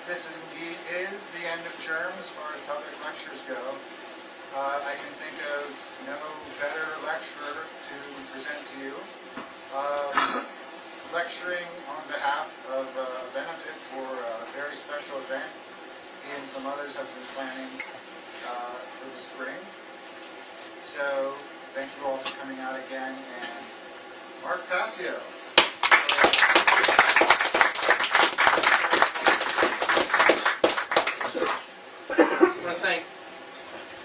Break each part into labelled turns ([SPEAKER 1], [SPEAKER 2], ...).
[SPEAKER 1] this indeed is the end of term as far as public lectures go. I can think of no better lecturer to present to you. Lecturing on behalf of a benefit for a very special event he and some others have been planning for the spring. So thank you all for coming out again, and Mark Passio.
[SPEAKER 2] I want to thank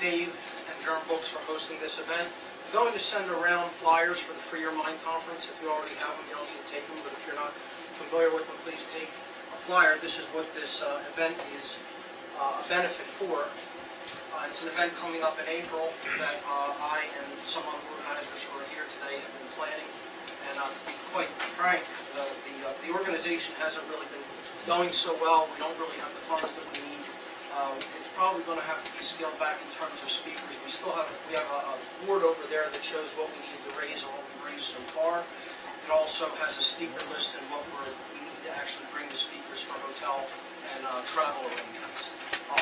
[SPEAKER 2] Dave and Germ Books for hosting this event. I'm going to send around flyers for the Free Your Mind Conference. If you already have them, you don't need to take them, but if you're not familiar with them, please take a flyer. This is what this event is a benefit for. It's an event coming up in April that I and some other organizers who are here today have been planning. And to be quite frank, the organization hasn't really been going so well. We don't really have the funds that we need. It's probably going to have to be scaled back in terms of speakers. We have a board over there that shows what we need to raise and what we've raised so far. It also has a speaker list and what we need to actually bring the speakers for hotel and travel arrangements.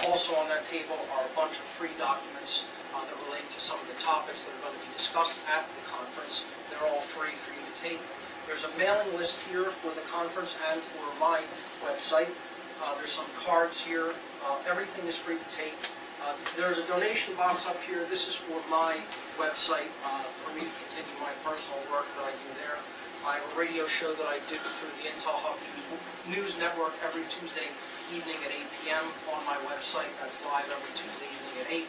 [SPEAKER 2] Also on that table are a bunch of free documents that relate to some of the topics that are going to be discussed at the conference. They're all free for you to take. There's a mailing list here for the conference and for my website. There's some cards here. Everything is free to take. There's a donation box up here. This is for my website, for me to continue my personal work that I do there. I have a radio show that I do through the Intel Hub News Network every Tuesday evening at 8 p.m. on my website. That's live every Tuesday evening at 8.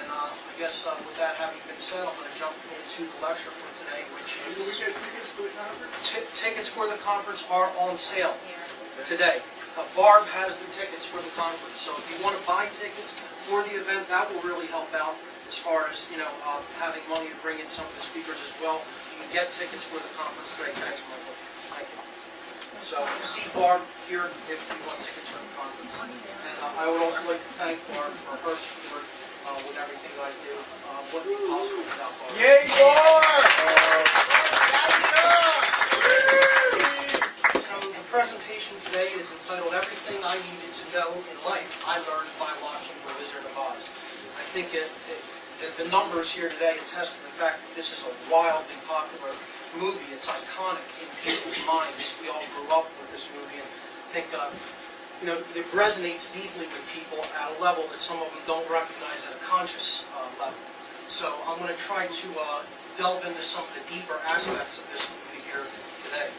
[SPEAKER 2] And I guess with that having been said, I'm going to jump into the lecture for today, which is...
[SPEAKER 1] Do we get tickets for the conference?
[SPEAKER 2] Tickets for the conference are on sale today. Barb has the tickets for the conference, so if you want to buy tickets for the event, that will really help out as far as, having money to bring in some of the speakers as well. You can get tickets for the conference today. Thanks, Michael. Thank you. So, see Barb here if you want tickets for the conference. And I would also like to thank Barb for her support with everything that I do. Wouldn't be possible without Barb.
[SPEAKER 1] Yay, Barb!
[SPEAKER 2] The presentation today is entitled Everything I Needed to Know in Life I Learned by Watching The Wizard of Oz. I think that the numbers here today attest to the fact that this is a wildly popular movie. It's iconic in people's minds. We all grew up with this movie, and I think it resonates deeply with people at a level that some of them don't recognize at a conscious level. So I'm going to try to delve into some of the deeper aspects of this movie here today.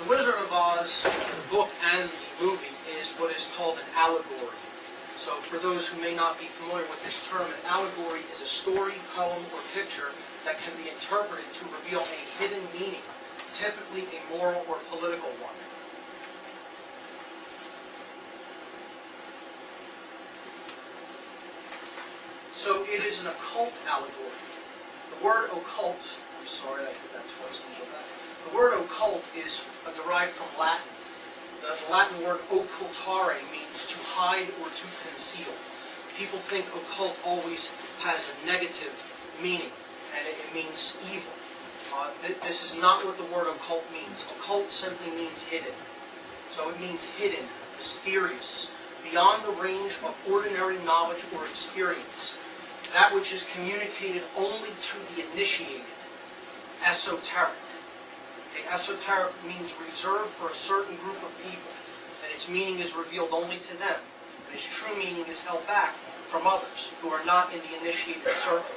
[SPEAKER 2] The Wizard of Oz, the book and the movie, is what is called an allegory. So for those who may not be familiar with this term, an allegory is a story, poem, or picture that can be interpreted to reveal a hidden meaning, typically a moral or political one. So it is an occult allegory. The word occult, I'm sorry I did that twice. The word occult is derived from Latin. The Latin word occultare means to hide or to conceal. People think occult always has a negative meaning, and it means evil. This is not what the word occult means. Occult simply means hidden. So it means hidden, mysterious, beyond the range of ordinary knowledge or experience. That which is communicated only to the initiated. Esoteric. Esoteric means reserved for a certain group of people, and its meaning is revealed only to them, and its true meaning is held back from others who are not in the initiated circle.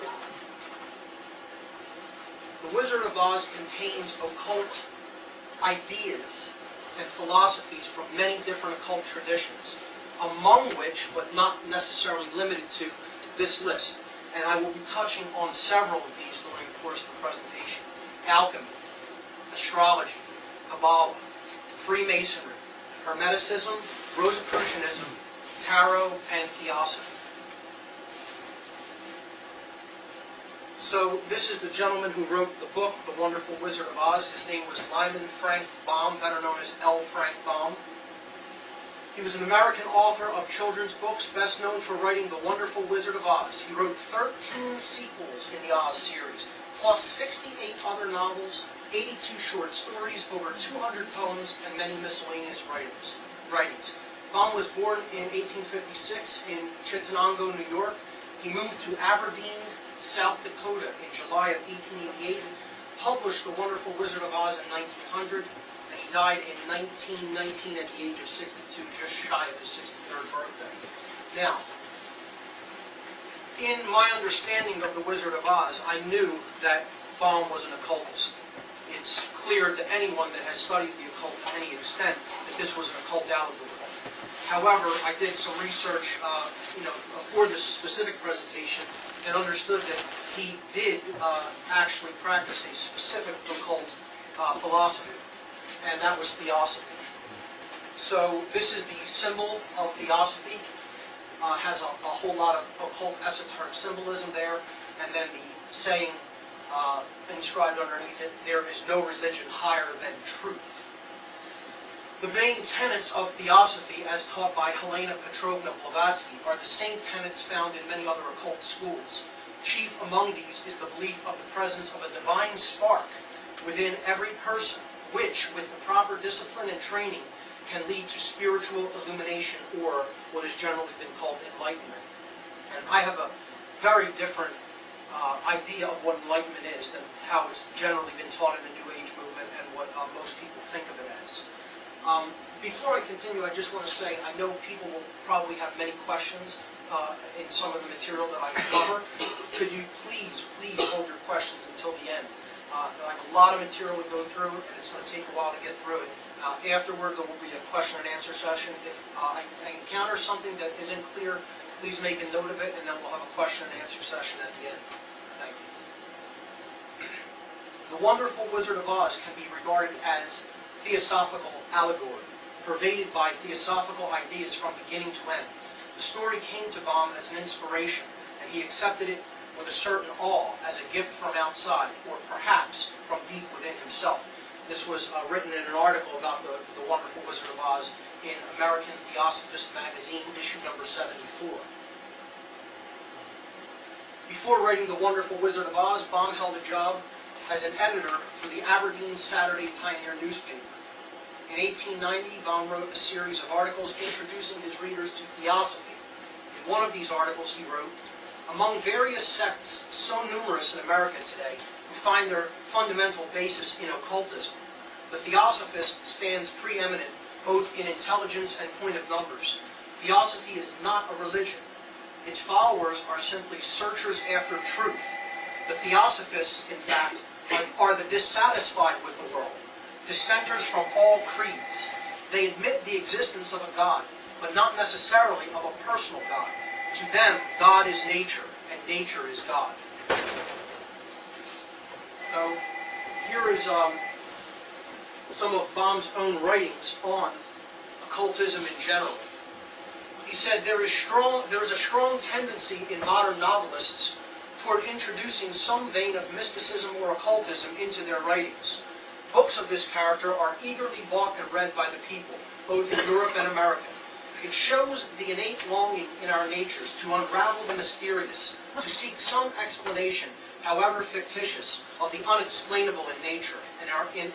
[SPEAKER 2] The Wizard of Oz contains occult ideas and philosophies from many different occult traditions, among which, but not necessarily limited to, this list. And I will be touching on several of these during the course of the presentation. Alchemy, astrology, Kabbalah, Freemasonry, Hermeticism, Rosicrucianism, Tarot, and Theosophy. So this is the gentleman who wrote the book, The Wonderful Wizard of Oz. His name was Lyman Frank Baum, better known as L. Frank Baum. He was an American author of children's books, best known for writing The Wonderful Wizard of Oz. He wrote 13 sequels in the Oz series, plus 68 other novels, 82 short stories, over 200 poems, and many miscellaneous writings. writings. Baum was born in 1856 in Chittenango, New York. He moved to Aberdeen, South Dakota in July of 1888, published The Wonderful Wizard of Oz in 1900, and he died in 1919 at the age of 62, just shy of his 63rd birthday. Now, in my understanding of The Wizard of Oz, I knew that Baum was an occultist. It's clear to anyone that has studied the occult to any extent that this was an occult allegory. However, I did some research, for this specific presentation, and understood that he did actually practice a specific occult philosophy, and that was theosophy. So this is the symbol of theosophy. Has a whole lot of occult esoteric symbolism there, and then the saying inscribed underneath it, "There is no religion higher than truth." The main tenets of theosophy, as taught by Helena Petrovna Blavatsky, are the same tenets found in many other occult schools. Chief among these is the belief of the presence of a divine spark within every person, which, with the proper discipline and training, can lead to spiritual illumination, or what has generally been called enlightenment. And I have a very different idea of what enlightenment is than how it's generally been taught in the New Age movement and what most people think of it as. Before I continue, I just want to say I know people will probably have many questions in some of the material that I cover. Could you please hold your questions until the end? I have a lot of material to go through, and it's going to take a while to get through it. Afterward, there will be a question and answer session. If I encounter something that isn't clear, please make a note of it, and then we'll have a question and answer session at the end. Thank you. The Wonderful Wizard of Oz can be regarded as theosophical allegory, pervaded by theosophical ideas from beginning to end. The story came to Baum as an inspiration, and he accepted it with a certain awe as a gift from outside, or perhaps from deep within himself. This was written in an article about the Wonderful Wizard of Oz in American Theosophist magazine, issue number 74. Before writing The Wonderful Wizard of Oz, Baum held a job as an editor for the Aberdeen Saturday Pioneer newspaper. In 1890, Baum wrote a series of articles introducing his readers to theosophy. In one of these articles he wrote, "Among various sects so numerous in America today who find their fundamental basis in occultism, the theosophist stands preeminent both in intelligence and point of numbers. Theosophy is not a religion. Its followers are simply searchers after truth. The theosophists, in fact, are the dissatisfied with the world, dissenters from all creeds. They admit the existence of a God, but not necessarily of a personal God. To them, God is nature, and nature is God." So, here is some of Baum's own writings on occultism in general. He said, there is a strong tendency in modern novelists toward introducing some vein of mysticism or occultism into their writings. Books of this character are eagerly bought and read by the people, both in Europe and America. It shows the innate longing in our natures to unravel the mysterious, to seek some explanation, however fictitious, of the unexplainable in nature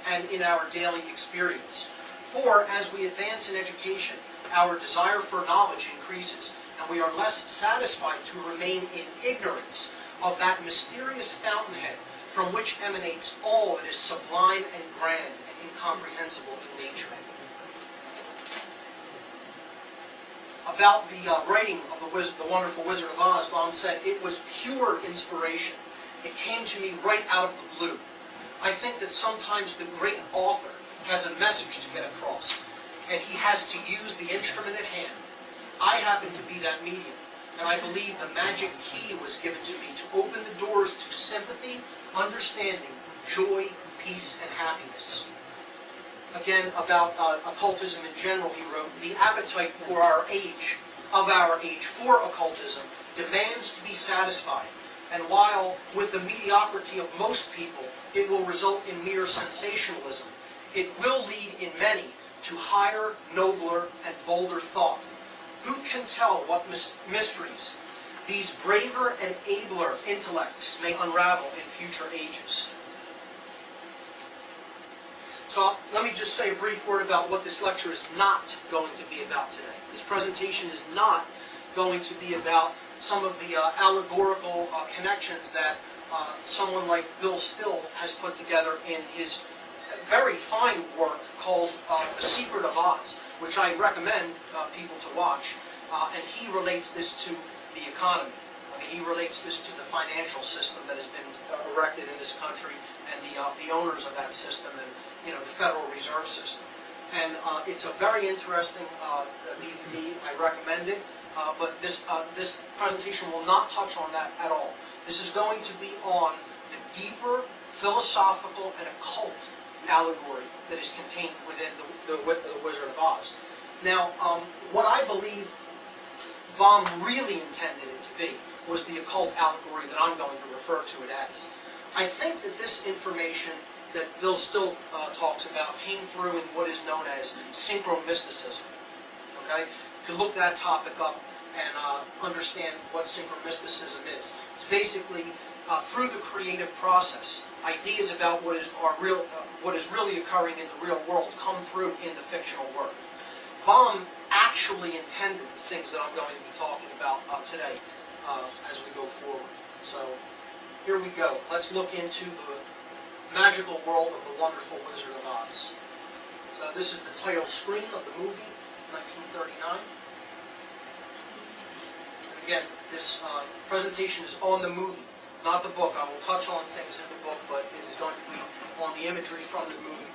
[SPEAKER 2] and in our daily experience. For as we advance in education, our desire for knowledge increases, and we are less satisfied to remain in ignorance of that mysterious fountainhead from which emanates all that is sublime and grand and incomprehensible in nature. About the writing of the Wonderful Wizard of Oz, Baum said, "It was pure inspiration. It came to me right out of the blue. I think that sometimes the great author has a message to get across, and he has to use the instrument at hand. I happen to be that medium, and I believe the magic key was given to me to open the doors to sympathy, understanding, joy, peace, and happiness." Again, about occultism in general, he wrote, "The appetite for our age for occultism demands to be satisfied, and while with the mediocrity of most people it will result in mere sensationalism, it will lead in many to higher, nobler, and bolder thought. Who can tell what mysteries these braver and abler intellects may unravel in future ages?" So let me just say a brief word about what this lecture is not going to be about today. This presentation is not going to be about some of the allegorical connections that someone like Bill Still has put together in his very fine work called The Secret of Oz, which I recommend people to watch. And he relates this to the economy. He relates this to the financial system that has been erected in this country and the owners of that system and the Federal Reserve System. And it's a very interesting DVD. I recommend it. But this presentation will not touch on that at all. This is going to be on the deeper philosophical and occult allegory that is contained within the Wizard of Oz. Now, what I believe Baum really intended it to be was the occult allegory that I'm going to refer to it as. I think that this information that Bill Still talks about came through in what is known as synchromysticism. Okay? You can look that topic up and understand what synchromysticism is. It's basically through the creative process, ideas about what is really occurring in the real world come through in the fictional work. Baum actually intended the things that I'm going to be talking about today as we go forward. So here we go. Let's look into the magical world of the wonderful Wizard of Oz. So this is the title screen of the movie, 1939. Again, this presentation is on the movie, not the book. I will touch on things in the book, but it is going to be on the imagery from the movie.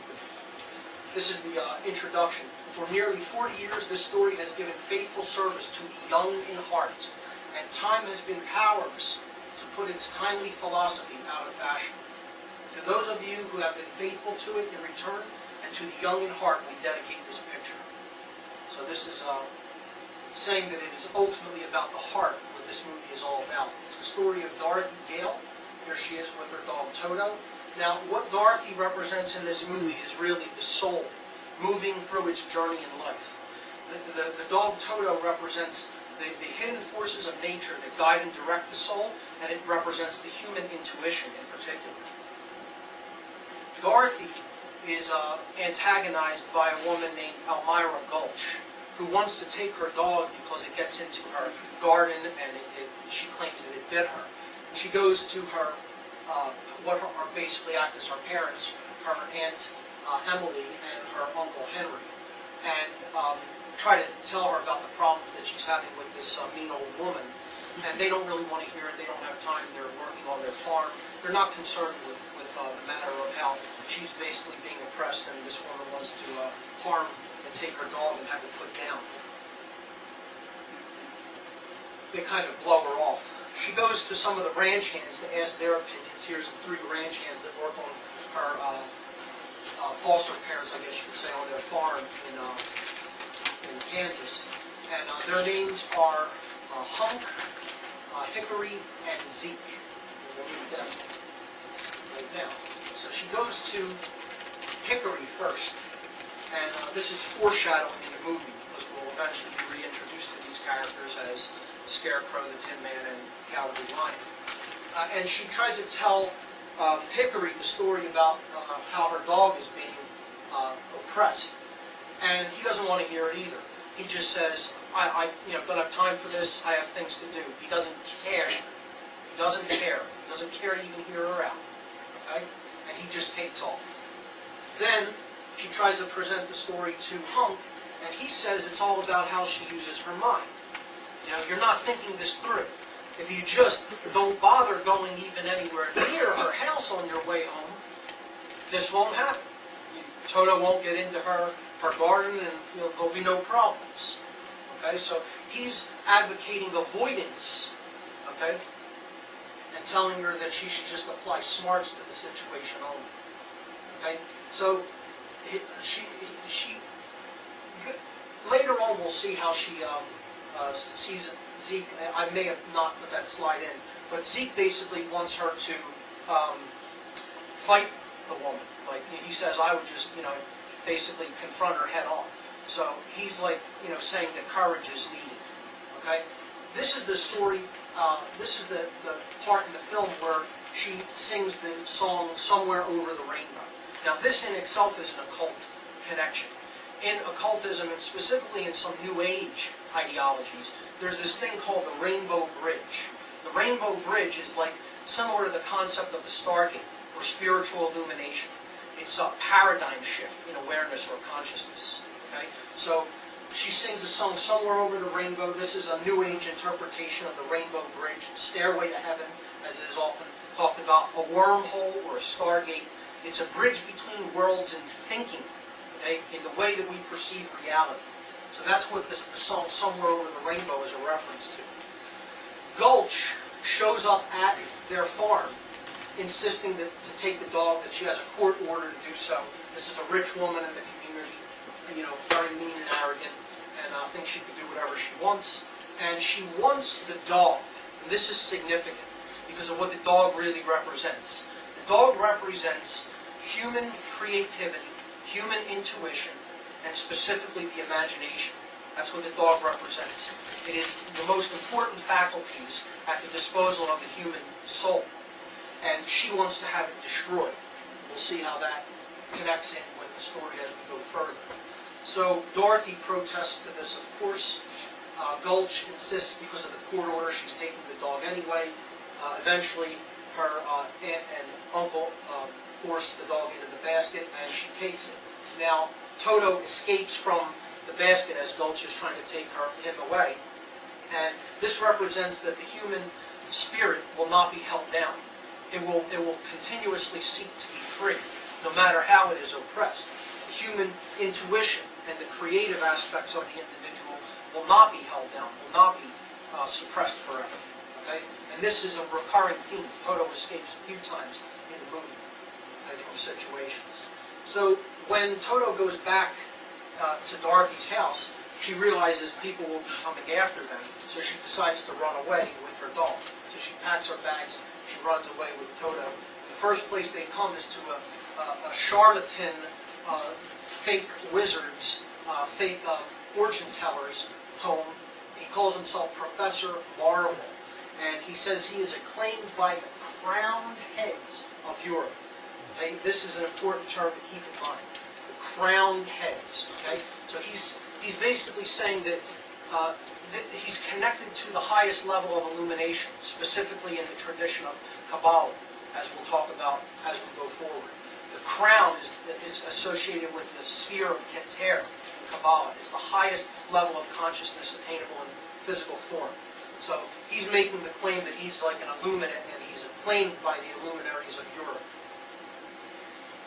[SPEAKER 2] This is the introduction. For nearly 40 years, this story has given faithful service to the young in heart, and time has been powerless to put its kindly philosophy out of fashion. To those of you who have been faithful to it in return, and to the young in heart, we dedicate this picture. So this is saying that it is ultimately about the heart, what this movie is all about. It's the story of Dorothy Gale. Here she is with her dog Toto. Now, what Dorothy represents in this movie is really the soul moving through its journey in life. The dog Toto represents the hidden forces of nature that guide and direct the soul, and it represents the human intuition in particular. Dorothy is antagonized by a woman named Elmira Gulch, who wants to take her dog because it gets into her garden and she claims that it bit her. And she goes to her, what are basically act as her parents, her aunt Emily and her uncle Henry, and try to tell her about the problems that she's having with this mean old woman. And they don't really want to hear it. They don't have time. They're working on their farm. They're not concerned with the matter of how she's basically being oppressed and this woman wants to harm and take her dog and have it put down. They kind of blow her off. She goes to some of the ranch hands to ask their opinions. Here's 3 ranch hands that work on her foster parents, I guess you could say, on their farm in Kansas. And their names are Hunk, Hickory, and Zeke. We'll meet them right now. So she goes to Hickory first. And this is foreshadowing in the movie, because we'll eventually be reintroduced to these characters as Scarecrow, the Tin Man, and Cowardly Lion. And she tries to tell Hickory the story about how her dog is being oppressed. And he doesn't want to hear it either. He just says, I don't have time for this, I have things to do. He doesn't care. He doesn't care. He doesn't care to even hear her out. Okay? And he just takes off. Then she tries to present the story to Hunk, and he says it's all about how she uses her mind. You're not thinking this through. If you just don't bother going even anywhere near her house on your way home, this won't happen. Toto won't get into her garden, and there'll be no problems. Okay, so he's advocating avoidance, okay, and telling her that she should just apply smarts to the situation only. Okay, so she later on we'll see how she sees Zeke. I may have not put that slide in, but Zeke basically wants her to fight the woman. Like he says, I would just basically confront her head on. So he's like saying that courage is needed. Okay, this is the story. This is the part in the film where she sings the song "Somewhere Over the Rainbow." Now this in itself is an occult connection. In occultism, and specifically in some New Age ideologies, there's this thing called the Rainbow Bridge. The Rainbow Bridge is like similar to the concept of the Stargate, or spiritual illumination. It's a paradigm shift in awareness or consciousness. Okay? So she sings a song, Somewhere Over the Rainbow. This is a New Age interpretation of the Rainbow Bridge, Stairway to Heaven, as it is often talked about, a wormhole or a stargate. It's a bridge between worlds and thinking, okay, in the way that we perceive reality. So that's what the song Somewhere Over the Rainbow is a reference to. Gulch shows up at their farm, insisting to take the dog, that she has a court order to do so. This is a rich woman in the community, very mean and arrogant, and thinks she can do whatever she wants. And she wants the dog. And this is significant because of what the dog really represents. The dog represents human creativity, human intuition, and specifically the imagination. That's what the dog represents. It is the most important faculties at the disposal of the human soul. And she wants to have it destroyed. We'll see how that connects in with the story as we go further. So Dorothy protests to this, of course. Gulch insists because of the court order she's taking the dog anyway. Eventually, her aunt and uncle force the dog into the basket, and she takes it. Now, Toto escapes from the basket as Gulch is trying to take him away. And this represents that the human spirit will not be held down. It will continuously seek to be free, no matter how it is oppressed. The human intuition and the creative aspects of the individual will not be held down, will not be suppressed forever. Okay? And this is a recurring theme. Toto escapes a few times in the movie from situations. So when Toto goes back to Dorothy's house, she realizes people will be coming after them, so she decides to run away with her dog. So she packs her bags, she runs away with Toto. The first place they come is to a charlatan, fake wizard's, fake fortune teller's home. He calls himself Professor Marvel, and he says he is acclaimed by the crowned heads of Europe. Okay? This is an important term to keep in mind. The crowned heads. Okay? So he's basically saying that he's connected to the highest level of illumination, specifically in the tradition of Kabbalah, as we'll talk about as we go forward. The crown is associated with the sphere of Keter in Kabbalah. It's the highest level of consciousness attainable in physical form. So he's making the claim that he's like an illuminate, and he's acclaimed by the luminaries of Europe.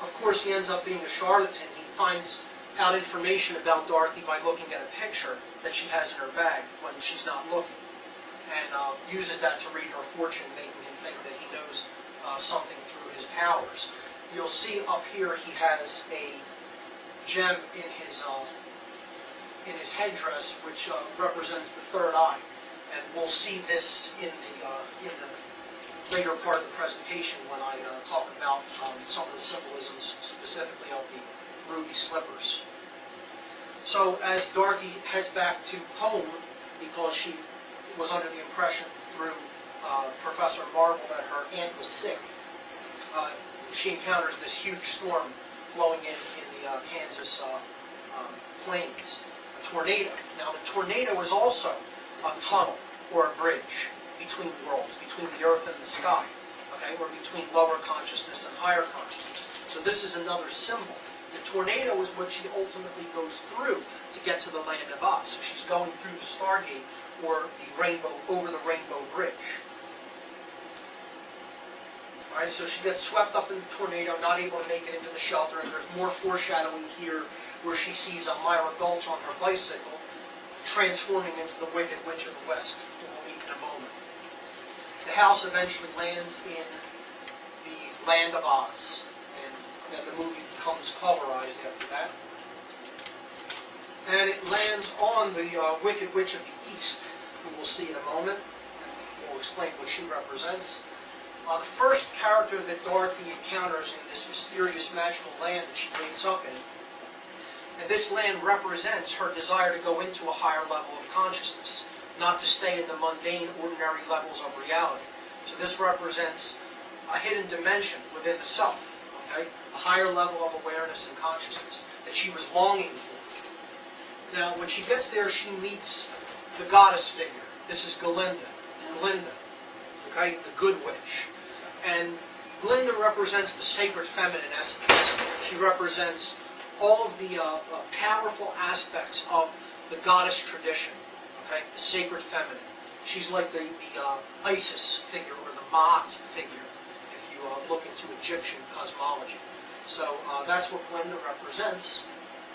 [SPEAKER 2] Of course, he ends up being a charlatan. He finds out information about Dorothy by looking at a picture that she has in her bag when she's not looking, and uses that to read her fortune, making him think that he knows something through his powers. You'll see up here he has a gem in his headdress, which represents the third eye, and we'll see this in the later part of the presentation when I talk about some of the symbolisms, specifically of the ruby slippers. So as Dorothy heads back to home, because she was under the impression through Professor Marvel that her aunt was sick, she encounters this huge storm blowing in the Kansas plains, a tornado. Now the tornado is also a tunnel or a bridge between worlds, between the earth and the sky, okay, or between lower consciousness and higher consciousness. So this is another symbol. The tornado is what she ultimately goes through to get to the land of Oz. So she's going through the Stargate, or the rainbow, over the Rainbow Bridge. All right, so she gets swept up in the tornado, not able to make it into the shelter, and there's more foreshadowing here where she sees Myra Gulch on her bicycle transforming into the Wicked Witch of the West, who we'll meet in a moment. The house eventually lands in the land of Oz, and then the movie becomes colorized after that. And it lands on the Wicked Witch of the East, who we'll see in a moment, and we'll explain what she represents. The first character that Dorothy encounters in this mysterious magical land that she wakes up in, and this land represents her desire to go into a higher level of consciousness, not to stay in the mundane, ordinary levels of reality. So this represents a hidden dimension within the self, okay? A higher level of awareness and consciousness that she was longing for. Now, when she gets there, she meets the goddess figure. This is Glinda, okay, the good witch. And Glinda represents the sacred feminine essence. She represents all of the powerful aspects of the goddess tradition, okay, the sacred feminine. She's like the Isis figure or the Maat figure, if you look into Egyptian cosmology. So that's what Glinda represents.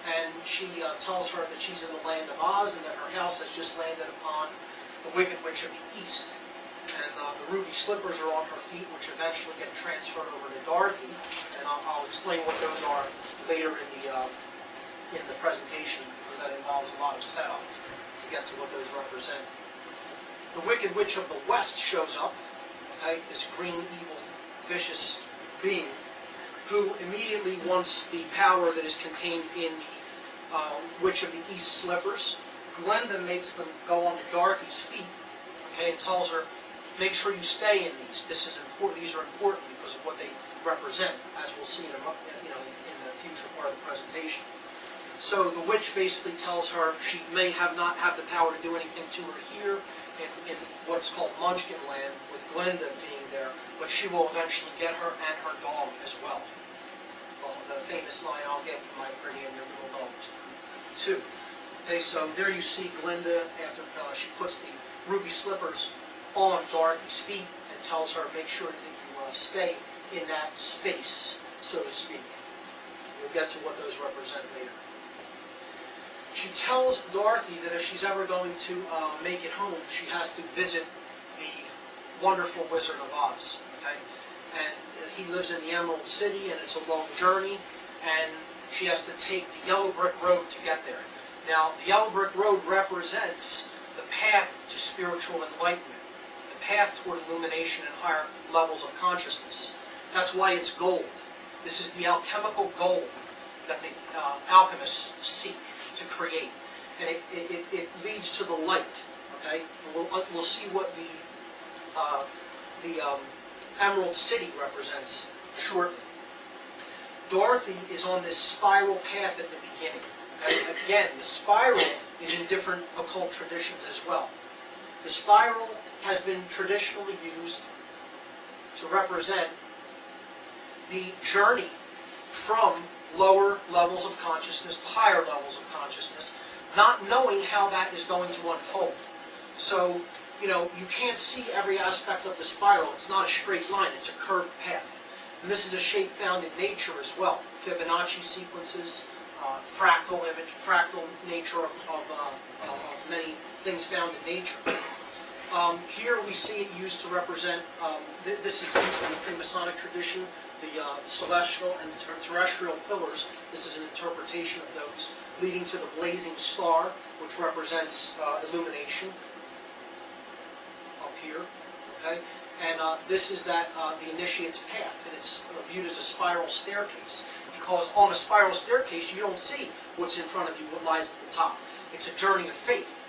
[SPEAKER 2] And she tells her that she's in the land of Oz and that her house has just landed upon the Wicked Witch of the East. And the ruby slippers are on her feet, which eventually get transferred over to Dorothy. And I'll explain what those are later in the presentation, because that involves a lot of setup to get to what those represent. The Wicked Witch of the West shows up, okay, this green, evil, vicious being, who immediately wants the power that is contained in the Witch of the East slippers. Glinda makes them go onto Dorothy's feet, okay, and tells her, make sure you stay in these. This is important. These are important because of what they represent, as we'll see in the future part of the presentation. So the witch basically tells her she may not have the power to do anything to her here in what's called Munchkin Land, with Glinda being there, but she will eventually get her and her dog as well. The famous line, "I'll get you, my pretty, and your little dogs too." Okay, so there you see Glinda after she puts the ruby slippers on Dorothy's feet and tells her, make sure that you stay in that space, so to speak. We'll get to what those represent later. She tells Dorothy that if she's ever going to make it home, she has to visit the wonderful Wizard of Oz. Okay? And he lives in the Emerald City, and it's a long journey, and she has to take the yellow brick road to get there. Now, the yellow brick road represents the path to spiritual enlightenment, the path toward illumination and higher levels of consciousness. That's why it's gold. This is the alchemical gold that the alchemists seek to create, and it leads to the light. Okay, and we'll see what the Emerald City represents shortly. Dorothy is on this spiral path at the beginning. Okay? Again, the spiral is in different occult traditions as well. The spiral has been traditionally used to represent the journey from lower levels of consciousness to higher levels of consciousness, not knowing how that is going to unfold. So, you can't see every aspect of the spiral. It's not a straight line, it's a curved path. And this is a shape found in nature as well. Fibonacci sequences, fractal nature of many things found in nature. Here we see it used to represent, this is used in the Freemasonic tradition, the celestial and terrestrial pillars. This is an interpretation of those, leading to the blazing star, which represents illumination up here. Okay, and this is the initiate's path, and it's viewed as a spiral staircase, because on a spiral staircase you don't see what's in front of you, what lies at the top. It's a journey of faith,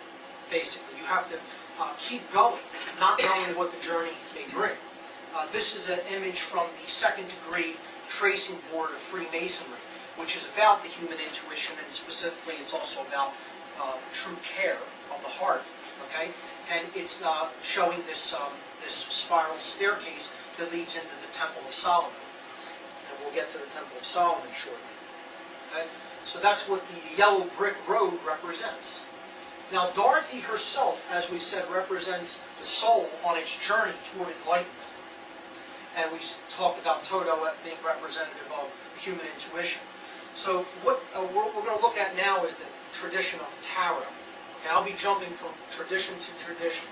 [SPEAKER 2] basically. You have to keep going, not knowing what the journey may bring. This is an image from the second degree tracing board of Freemasonry, which is about the human intuition, and specifically it's also about true care of the heart. Okay, and it's showing this this spiral staircase that leads into the Temple of Solomon, and we'll get to the Temple of Solomon shortly. Okay, so that's what the yellow brick road represents. Now, Dorothy herself, as we said, represents the soul on its journey toward enlightenment. And we talked about Toto being representative of human intuition. So what we're going to look at now is the tradition of tarot. Okay, I'll be jumping from tradition to tradition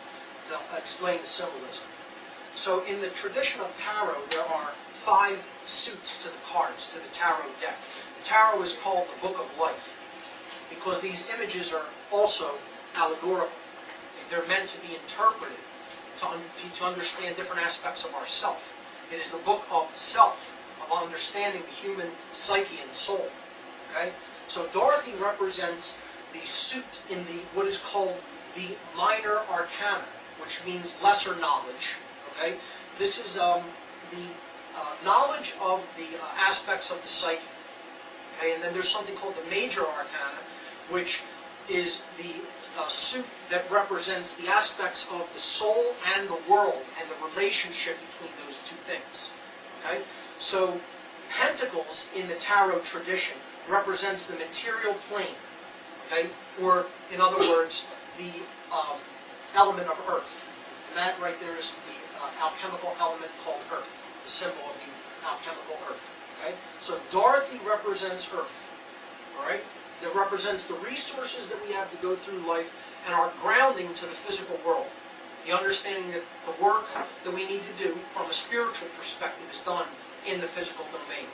[SPEAKER 2] to explain the symbolism. So in the tradition of tarot, there are 5 suits to the cards, to the tarot deck. The tarot is called the Book of Life, because these images are also allegorical. They're meant to be interpreted to understand different aspects of ourself. It is the book of self, of understanding the human psyche and soul. Okay? So Dorothy represents the suit in what is called the minor arcana, which means lesser knowledge. Okay? This is the knowledge of the aspects of the psyche. Okay, and then there's something called the major arcana, which is the suit that represents the aspects of the soul and the world and the relationship between those two things. Okay, so pentacles in the tarot tradition represents the material plane. Okay, or in other words, the element of earth. And that right there is the alchemical element called earth, the symbol of the alchemical earth. Okay? So Dorothy represents earth. All right? That represents the resources that we have to go through life and our grounding to the physical world. The understanding that the work that we need to do from a spiritual perspective is done in the physical domain.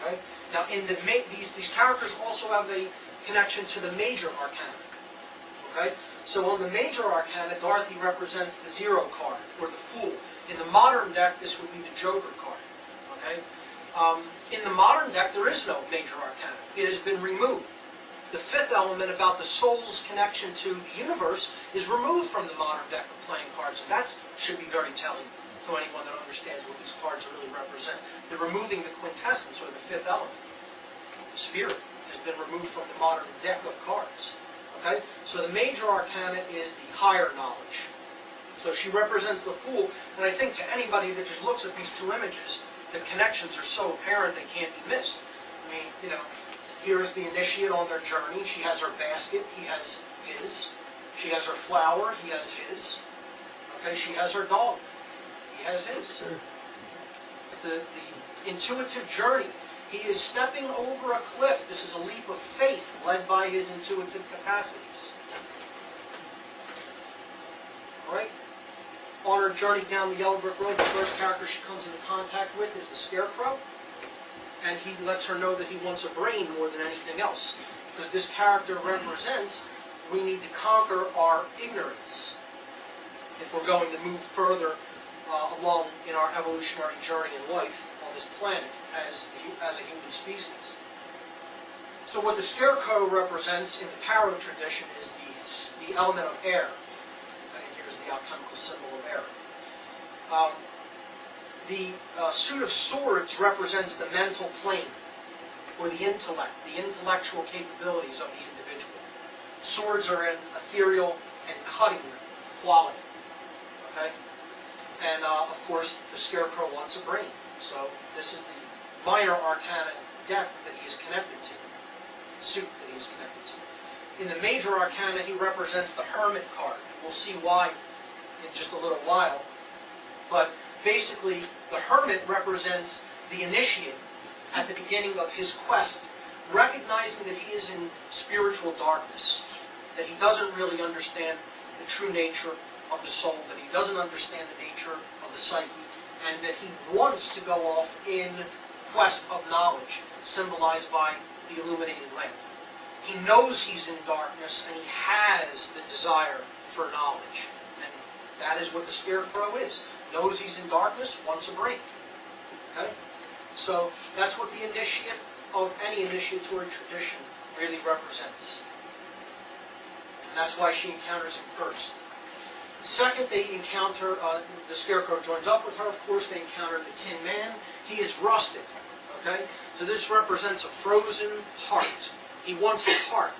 [SPEAKER 2] Okay? Now, these characters also have a connection to the major arcana. Okay? So on the major arcana, Dorothy represents the zero card, or the fool. In the modern deck, this would be the Joker card. Okay? In the modern deck, there is no major arcana. It has been removed. The fifth element about the soul's connection to the universe is removed from the modern deck of playing cards. And that should be very telling to anyone that understands what these cards really represent. They're removing the quintessence, or the fifth element. The spirit has been removed from the modern deck of cards. Okay? So the major arcana is the higher knowledge. So she represents the fool, and I think to anybody that just looks at these two images, the connections are so apparent they can't be missed. I mean, you know, here's the initiate on their journey. She has her basket, he has his. She has her flower, he has his. Okay, she has her dog, he has his. It's the intuitive journey. He is stepping over a cliff. This is a leap of faith led by his intuitive capacities. All right? On her journey down the yellow brick road, the first character she comes into contact with is the Scarecrow. And he lets her know that he wants a brain more than anything else. Because this character represents we need to conquer our ignorance if we're going to move further along in our evolutionary journey in life on this planet as a human species. So what the Scarecrow represents in the tarot tradition is the element of air. And here's the alchemical symbol of air. The suit of swords represents the mental plane, or the intellect, the intellectual capabilities of the individual. Swords are an ethereal and cutting quality. Okay? And of course, the Scarecrow wants a brain. So this is the minor arcana deck that he is connected to, suit that he is connected to. In the major arcana, he represents the Hermit card. We'll see why in just a little while. But basically, the Hermit represents the initiate at the beginning of his quest, recognizing that he is in spiritual darkness, that he doesn't really understand the true nature of the soul, that he doesn't understand the nature of the psyche, and that he wants to go off in quest of knowledge, symbolized by the illuminated lamp. He knows he's in darkness, and he has the desire for knowledge. And that is what the Scarecrow is. Knows he's in darkness, wants a brain. Okay? So that's what the initiate of any initiatory tradition really represents. And that's why she encounters him first. Second, they encounter, the Scarecrow joins up with her, of course. They encounter the Tin Man. He is rusted. Okay? So this represents a frozen heart. He wants a heart.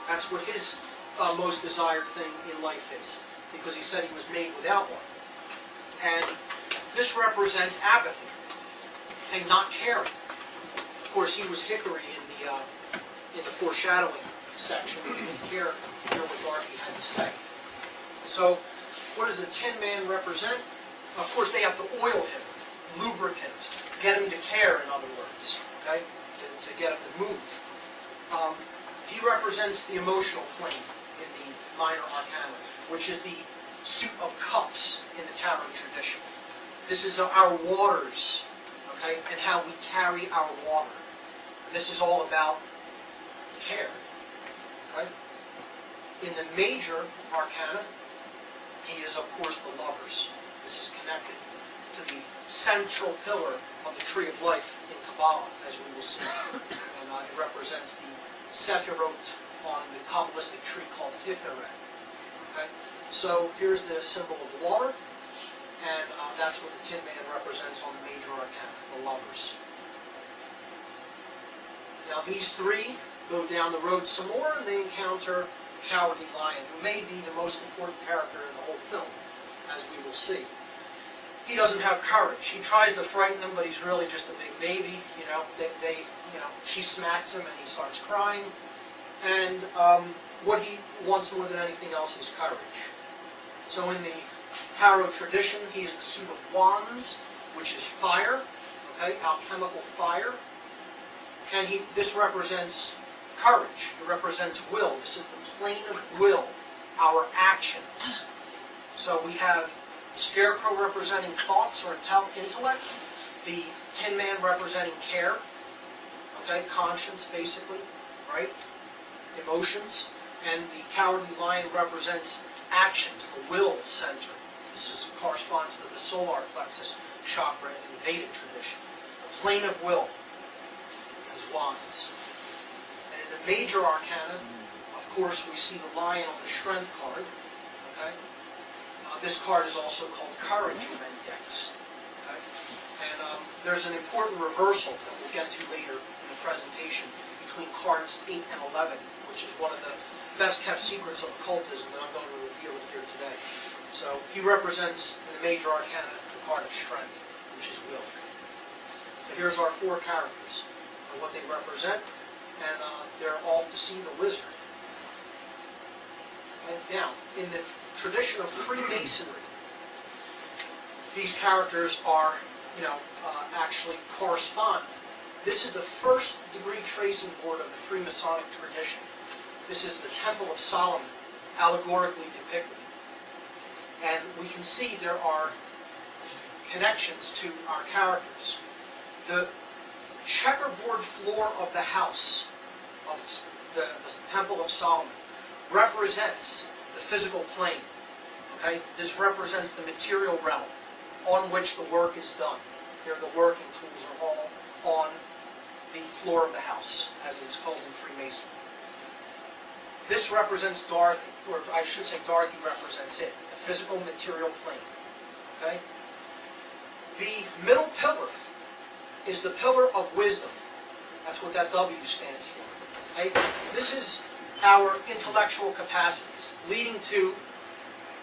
[SPEAKER 2] That's what his most desired thing in life is, because he said he was made without one. And this represents apathy, and not caring. Of course, he was Hickory in the foreshadowing section. He didn't care what Dorothy had to say. So, what does the Tin Man represent? Of course, they have to oil him, lubricant, get him to care, in other words, okay, to get him to move. He represents the emotional plane in the minor arcana, which is the suit of cups in the tarot tradition. This is our waters, okay, and how we carry our water. And this is all about care, right? In the major arcana, he is, of course, the lovers. This is connected to the central pillar of the tree of life in Kabbalah, as we will see. And it represents the Sephirot on the Kabbalistic tree called Tiferet. Okay? So here's the symbol of water. and that's what the Tin Man represents on the major arcana, the lovers. Now these three go down the road some more, and they encounter the Cowardly Lion, who may be the most important character in the whole film, as we will see. He doesn't have courage. He tries to frighten them, but he's really just a big baby. She smacks him, and he starts crying. And what he wants more than anything else is courage. So in the tarot tradition, he is the suit of wands, which is fire, okay, alchemical fire. And this represents courage. It represents will. This is the plane of will, our actions. So we have the Scarecrow representing thoughts or intellect, the Tin Man representing care, okay, conscience basically, right, emotions, and the Cowardly Lion represents actions, the will center. This corresponds to the solar plexus chakra in the Vedic tradition. The plane of will is wands. And in the major arcana, of course, we see the lion on the strength card, okay. This card is also called Courage in many decks. Okay? And there's an important reversal that we'll get to later in the presentation between cards 8 and 11, which is one of the best kept secrets of occultism, and I'm going to reveal it here today. So he represents, in the major arcana, the card of strength, which is will. So here's our four characters and what they represent, and they're off to see the wizard. And now, in the tradition of Freemasonry, these characters are, actually correspond. This is the first degree tracing board of the Freemasonic tradition. This is the Temple of Solomon, allegorically depicted. And we can see there are connections to our characters. The checkerboard floor of the house of the Temple of Solomon represents the physical plane. Okay? This represents the material realm on which the work is done. Here the working tools are all on the floor of the house, as it is called in Freemasonry. This represents Dorothy, or I should say Dorothy represents it, the physical material plane. Okay? The middle pillar is the pillar of wisdom. That's what that W stands for. Okay? This is our intellectual capacities, leading to,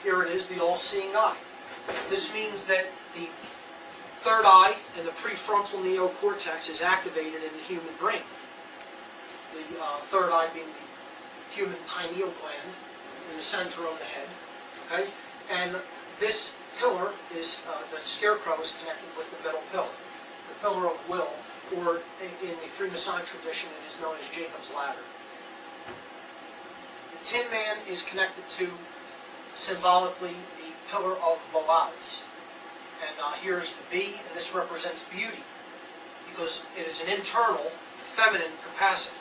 [SPEAKER 2] here it is, the all-seeing eye. This means that the third eye and the prefrontal neocortex is activated in the human brain. The third eye being the human pineal gland in the center of the head. Okay? And this pillar is, the Scarecrow is connected with the middle pillar, the pillar of will, or in the Freemasonic tradition it is known as Jacob's Ladder. The Tin Man is connected to, symbolically, the pillar of Boaz. And here's the B, and this represents beauty, because it is an internal, feminine capacity,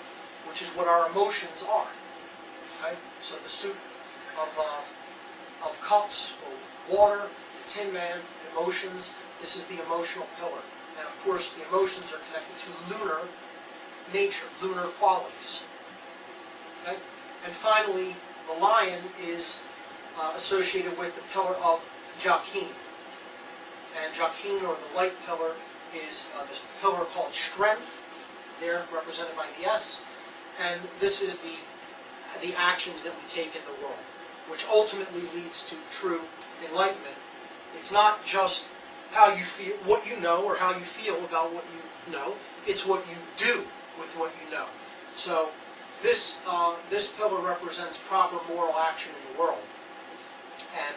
[SPEAKER 2] which is what our emotions are. Okay? So the suit of cups, or water, the Tin Man, emotions, this is the emotional pillar. And of course, the emotions are connected to lunar nature, lunar qualities. Okay? And finally, the lion is associated with the pillar of Jachin. And Jachin, or the light pillar, is this pillar called strength, there represented by the S. And this is the actions that we take in the world, which ultimately leads to true enlightenment. It's not just how you feel, what you know, or how you feel about what you know. It's what you do with what you know. So this pillar represents proper moral action in the world. And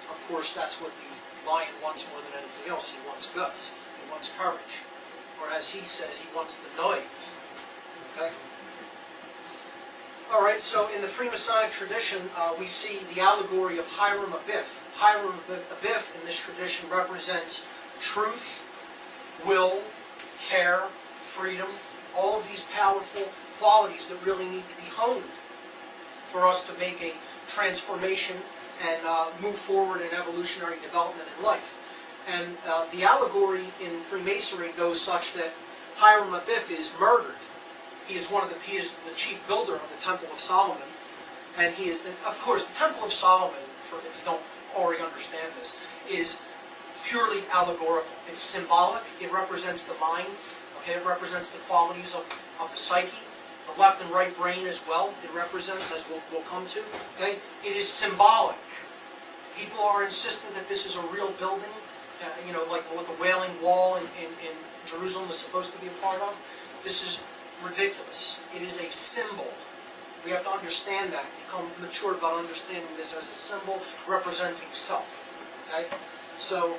[SPEAKER 2] of course, that's what the lion wants more than anything else. He wants guts. He wants courage. Or as he says, he wants the knife. Okay? Alright, so in the Freemasonic tradition, we see the allegory of Hiram Abiff. Hiram Abiff in this tradition represents truth, will, care, freedom, all of these powerful qualities that really need to be honed for us to make a transformation and move forward in evolutionary development in life. And the allegory in Freemasonry goes such that Hiram Abiff is murdered. He is the chief builder of the Temple of Solomon, and he is, of course, the Temple of Solomon, if you don't already understand this, is purely allegorical. It's symbolic. It represents the mind. Okay, it represents the qualities of the psyche. The left and right brain as well. It represents, as we'll come to. Okay, it is symbolic. People are insistent that this is a real building. You know, like what the Wailing Wall in Jerusalem is supposed to be a part of. This is ridiculous. It is a symbol. We have to understand that, become mature about understanding this as a symbol representing self. Okay? So,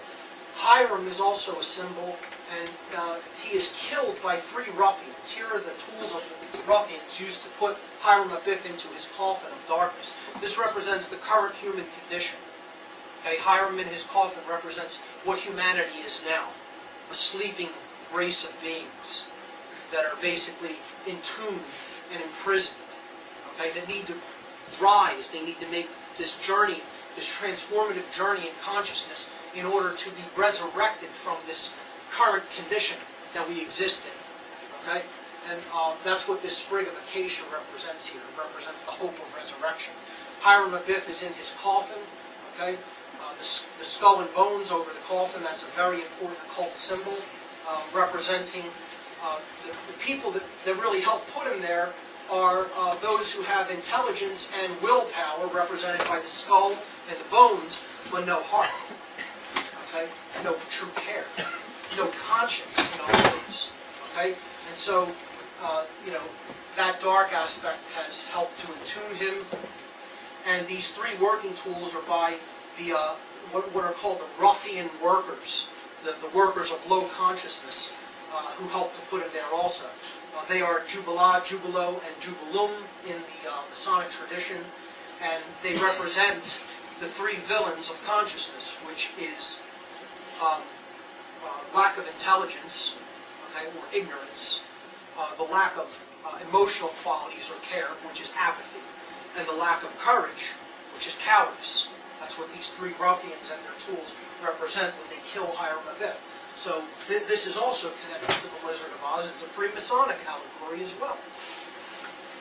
[SPEAKER 2] Hiram is also a symbol, and he is killed by 3 ruffians. Here are the tools of the ruffians used to put Hiram Abiff into his coffin of darkness. This represents the current human condition. Okay? Hiram in his coffin represents what humanity is now. A sleeping race of beings that are basically entombed and imprisoned. Okay, that need to rise, they need to make this journey, this transformative journey in consciousness in order to be resurrected from this current condition that we exist in. Okay? And that's what this sprig of acacia represents here. It represents the hope of resurrection. Hiram Abiff is in his coffin. Okay? The skull and bones over the coffin, that's a very important occult symbol representing the people that really helped put him there are those who have intelligence and willpower, represented by the skull and the bones, but no heart. Okay? No true care. No conscience, in other words. Okay? And so, you know, that dark aspect has helped to attune him. And these 3 working tools are by the what are called the ruffian workers, the workers of low consciousness, who helped to put him there also. They are Jubilah, Jubilo, and Jubilum in the Masonic tradition, and they represent the 3 villains of consciousness, which is lack of intelligence, okay, or ignorance, the lack of emotional qualities or care, which is apathy, and the lack of courage, which is cowardice. That's what these 3 ruffians and their tools represent when they kill Hiram Abiff. So this is also connected to the Wizard of Oz. It's a Freemasonic allegory as well,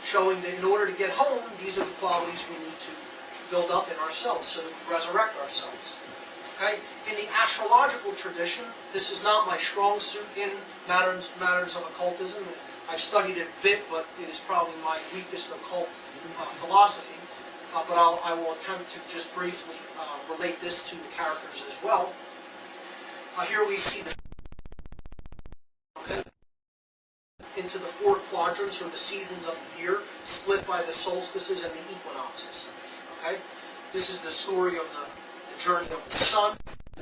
[SPEAKER 2] showing that in order to get home, these are the qualities we need to build up in ourselves so that we resurrect ourselves. Okay? In the astrological tradition, this is not my strong suit in matters of occultism. I've studied it a bit, but it is probably my weakest occult philosophy. But I will attempt to just briefly relate this to the characters as well. Here we see into the 4 quadrants, or the seasons of the year, split by the solstices and the equinoxes. Okay? This is the story of the journey of the sun,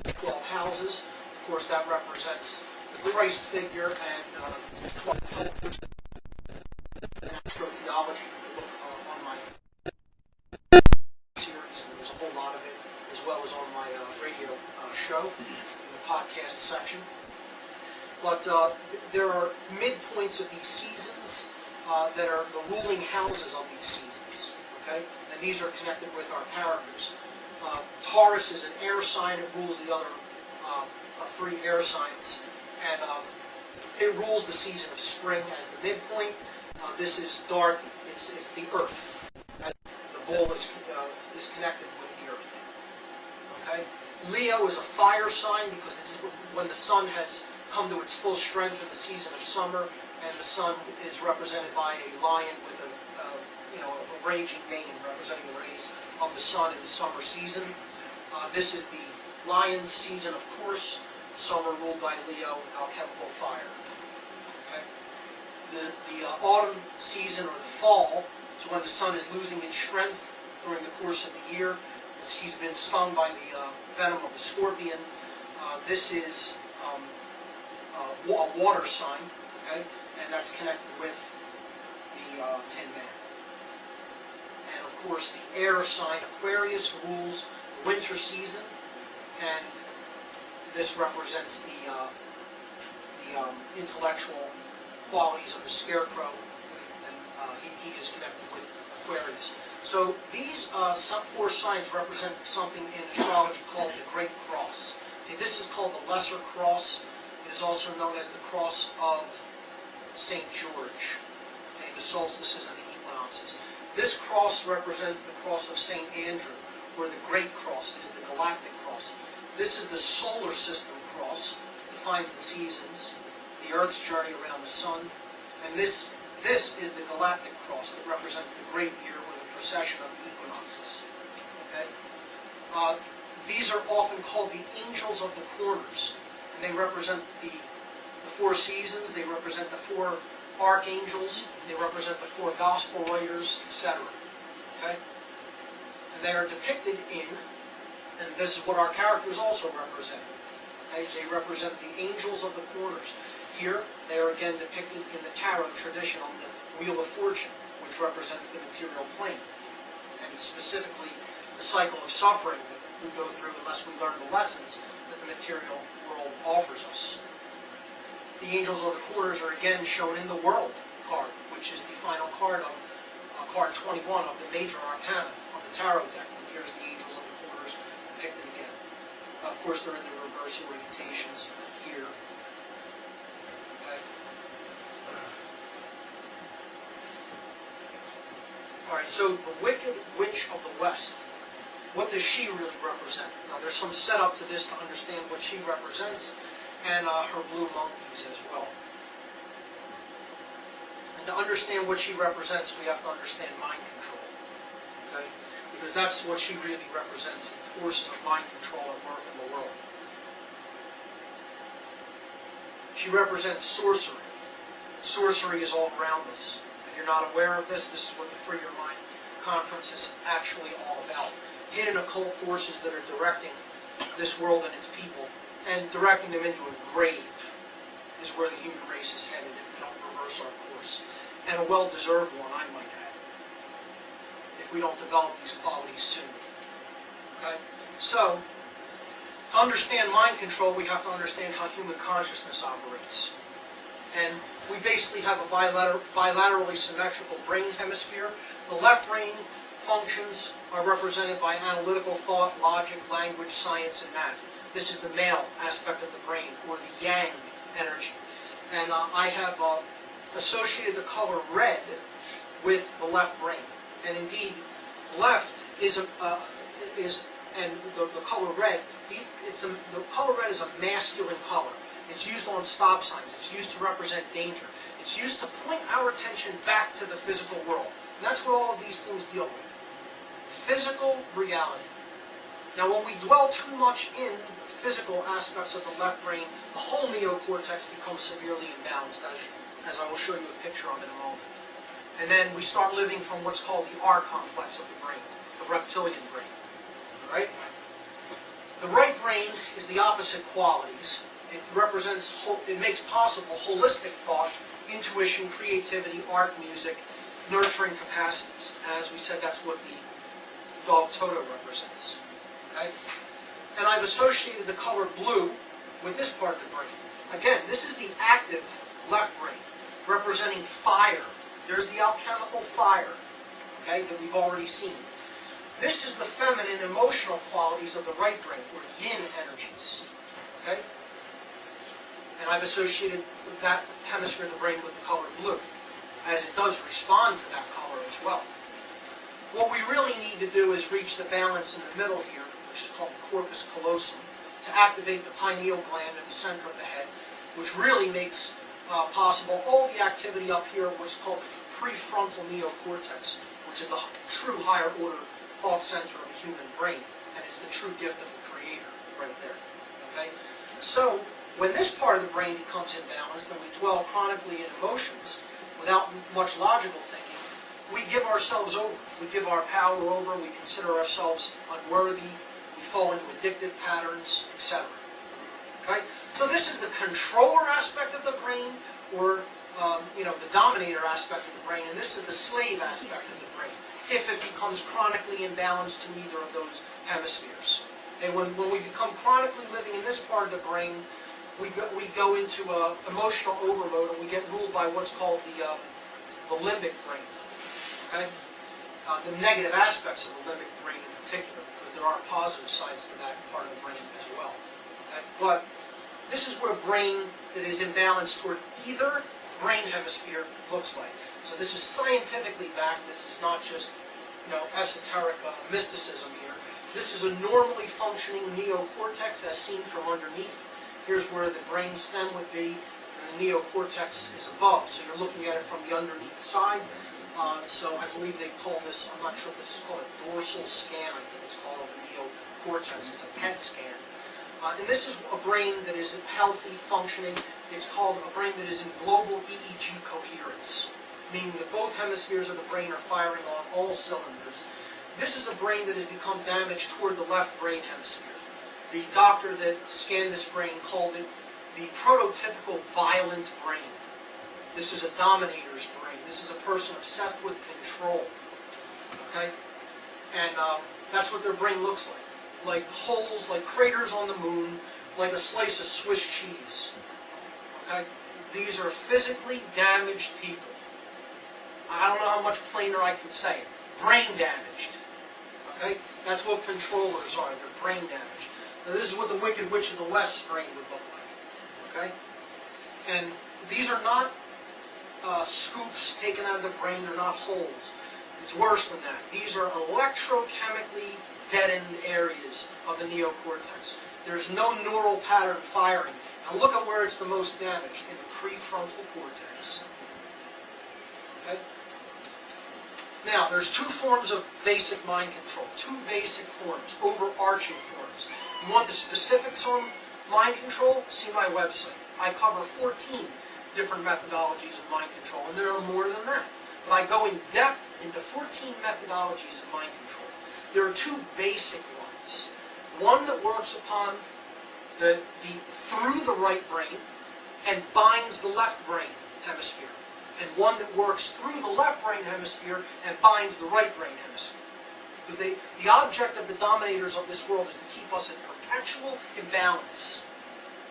[SPEAKER 2] 12 houses. Of course, that represents the Christ figure and 12 pillars and astrotheology. On my series, and there's a whole lot of it, as well as on my radio show. Podcast section. But there are midpoints of these seasons that are the ruling houses of these seasons. Okay? And these are connected with our characters. Taurus is an air sign. It rules the other 3 air signs. And it rules the season of spring as the midpoint. This is Dorothy. It's the earth. The bull is connected with the earth. Okay? Leo is a fire sign because it's when the sun has come to its full strength in the season of summer, and the sun is represented by a lion with a raging mane representing the rays of the sun in the summer season. This is the lion's season, of course. Summer ruled by Leo, alchemical fire. Okay? The autumn season, or the fall, is when the sun is losing its strength during the course of the year. He's been stung by the venom of the scorpion. This is a water sign, okay, and that's connected with the Tin Man. And of course, the air sign Aquarius rules the winter season, and this represents the intellectual qualities of the scarecrow, and he is connected with Aquarius. So these 4 signs represent something in astrology called the Great Cross. Okay, this is called the Lesser Cross. It is also known as the Cross of St. George. Okay, the solstices and the equinoxes. This cross represents the cross of St. Andrew, where the Great Cross is, the galactic cross. This is the solar system cross, defines the seasons, the Earth's journey around the sun, and this is the galactic cross that represents the great year or the precession of the equinoxes. Okay? These are often called the angels of the corners, and they represent the four seasons, they represent the four archangels, they represent the four gospel writers, etc. Okay? And they are depicted in, and this is what our characters also represent. Okay? They represent the angels of the corners. Here, they are again depicted in the tarot tradition on the Wheel of Fortune, which represents the material plane, and specifically the cycle of suffering that we go through unless we learn the lessons that the material world offers us. The angels of the corners are again shown in the World card, which is the final card of card 21 of the major arcana on the tarot deck. And here's the angels of the corners depicted again. Of course, they're in the reverse orientations here. Okay. All right, so the Wicked Witch of the West. What does she really represent? Now, there's some setup to this to understand what she represents, and her blue monkeys as well. And to understand what she represents, we have to understand mind control. Okay? Because that's what she really represents, the forces of mind control at work in the world. She represents sorcery. Sorcery is all around us. If you're not aware of this, this is what the Free Your Mind Conference is actually all about. Hidden occult forces that are directing this world and its people, and directing them into a grave is where the human race is headed if we don't reverse our course. And a well-deserved one, I might add, if we don't develop these qualities soon. Okay? So, to understand mind control, we have to understand how human consciousness operates. And we basically have a bilaterally symmetrical brain hemisphere. The left brain functions are represented by analytical thought, logic, language, science, and math. This is the male aspect of the brain, or the yang energy. And I have associated the color red with the left brain. And indeed, left is the color red. The color red is a masculine color. It's used on stop signs. It's used to represent danger. It's used to point our attention back to the physical world. And that's what all of these things deal with. Physical reality. Now, when we dwell too much in the physical aspects of the left brain, the whole neocortex becomes severely imbalanced, as I will show you a picture of in a moment. And then we start living from what's called the R complex of the brain, the reptilian brain. All right? The right brain is the opposite qualities. It represents, it makes possible holistic thought, intuition, creativity, art, music, nurturing capacities. And as we said, that's what the dog Toto represents. Okay? And I've associated the color blue with this part of the brain. Again, this is the active left brain, representing fire. There's the alchemical fire, okay, that we've already seen. This is the feminine emotional qualities of the right brain, or yin energies. Okay? And I've associated that hemisphere of the brain with the color blue, as it does respond to that color as well. What we really need to do is reach the balance in the middle here, which is called the corpus callosum, to activate the pineal gland at the center of the head, which really makes possible all the activity up here, what's called the prefrontal neocortex, which is the true higher order thought center of the human brain, and it's the true gift of the Creator right there. Okay? So, when this part of the brain becomes imbalanced and we dwell chronically in emotions without much logical thinking, we give ourselves over. We give our power over. We consider ourselves unworthy. We fall into addictive patterns, etc. Okay? So this is the controller aspect of the brain, or the dominator aspect of the brain, and this is the slave aspect of the brain, if it becomes chronically imbalanced to either of those hemispheres. And when we become chronically living in this part of the brain, we go into emotional overload, and we get ruled by what's called the limbic brain. Okay? The negative aspects of the limbic brain in particular, because there are positive sides to that part of the brain as well. Okay? But this is what a brain that is imbalanced toward either brain hemisphere looks like. So this is scientifically backed. This is not just esoteric mysticism here. This is a normally functioning neocortex as seen from underneath. Here's where the brain stem would be, and the neocortex is above. So you're looking at it from the underneath side. So I believe they call this, I'm not sure if this is called a dorsal scan, I think it's called a neocortex. It's a PET scan. And this is a brain that is healthy, functioning. It's called a brain that is in global EEG coherence, meaning that both hemispheres of the brain are firing on all cylinders. This is a brain that has become damaged toward the left brain hemisphere. The doctor that scanned this brain called it the prototypical violent brain. This is a dominator's brain. This is a person obsessed with control. Okay? And that's what their brain looks like. Like holes, like craters on the moon, like a slice of Swiss cheese. Okay? These are physically damaged people. I don't know how much plainer I can say it. Brain damaged. Okay? That's what controllers are. They're brain damaged. Now this is what the Wicked Witch of the West's brain would look like. Okay? And these are not scoops taken out of the brain. They're not holes. It's worse than that. These are electrochemically deadened areas of the neocortex. There's no neural pattern firing. Now look at where it's the most damaged, in the prefrontal cortex. Okay? Now, there's two forms of basic mind control. Two basic forms, overarching forms. You want the specifics on mind control? See my website. I cover 14 different methodologies of mind control, and there are more than that. But I go in depth into 14 methodologies of mind control. There are two basic ones. One that works upon through the right brain and binds the left brain hemisphere. And one that works through the left brain hemisphere and binds the right brain hemisphere. Because the object of the dominators of this world is to keep us in perpetual imbalance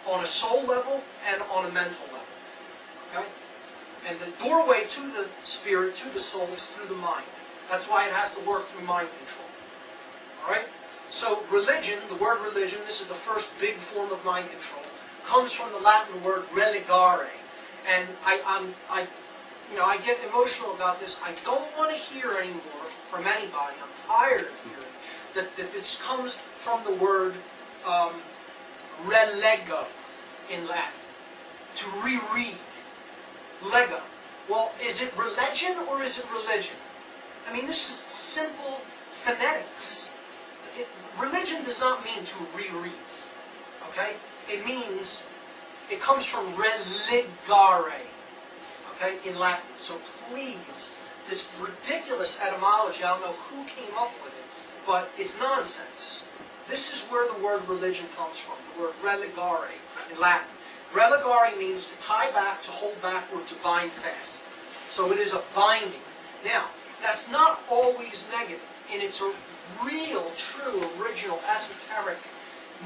[SPEAKER 2] on a soul level and on a mental level. Okay? And the doorway to the spirit, to the soul, is through the mind. That's why it has to work through mind control. Alright? So religion, the word religion, this is the first big form of mind control, comes from the Latin word religare. And I get emotional about this. I don't want to hear anymore from anybody. I'm tired of hearing that this comes from the word relego in Latin, to reread. Lego. Well, is it religion or is it religion? I mean, this is simple phonetics. Religion does not mean to reread. Okay? It means, it comes from religare. Okay? In Latin. So please, this ridiculous etymology, I don't know who came up with it, but it's nonsense. This is where the word religion comes from. The word religare in Latin. Religare means to tie back, to hold back, or to bind fast. So it is a binding. Now, that's not always negative. In its real, true, original, esoteric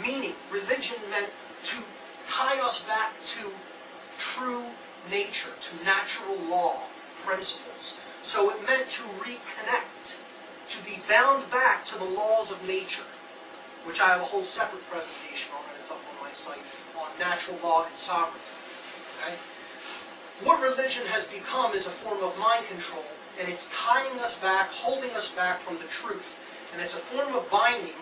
[SPEAKER 2] meaning, religion meant to tie us back to true nature, to natural law, principles. So it meant to reconnect, to be bound back to the laws of nature, which I have a whole separate presentation on, and it's up on my site, on natural law and sovereignty. Okay? What religion has become is a form of mind control, and it's tying us back, holding us back from the truth. And it's a form of binding,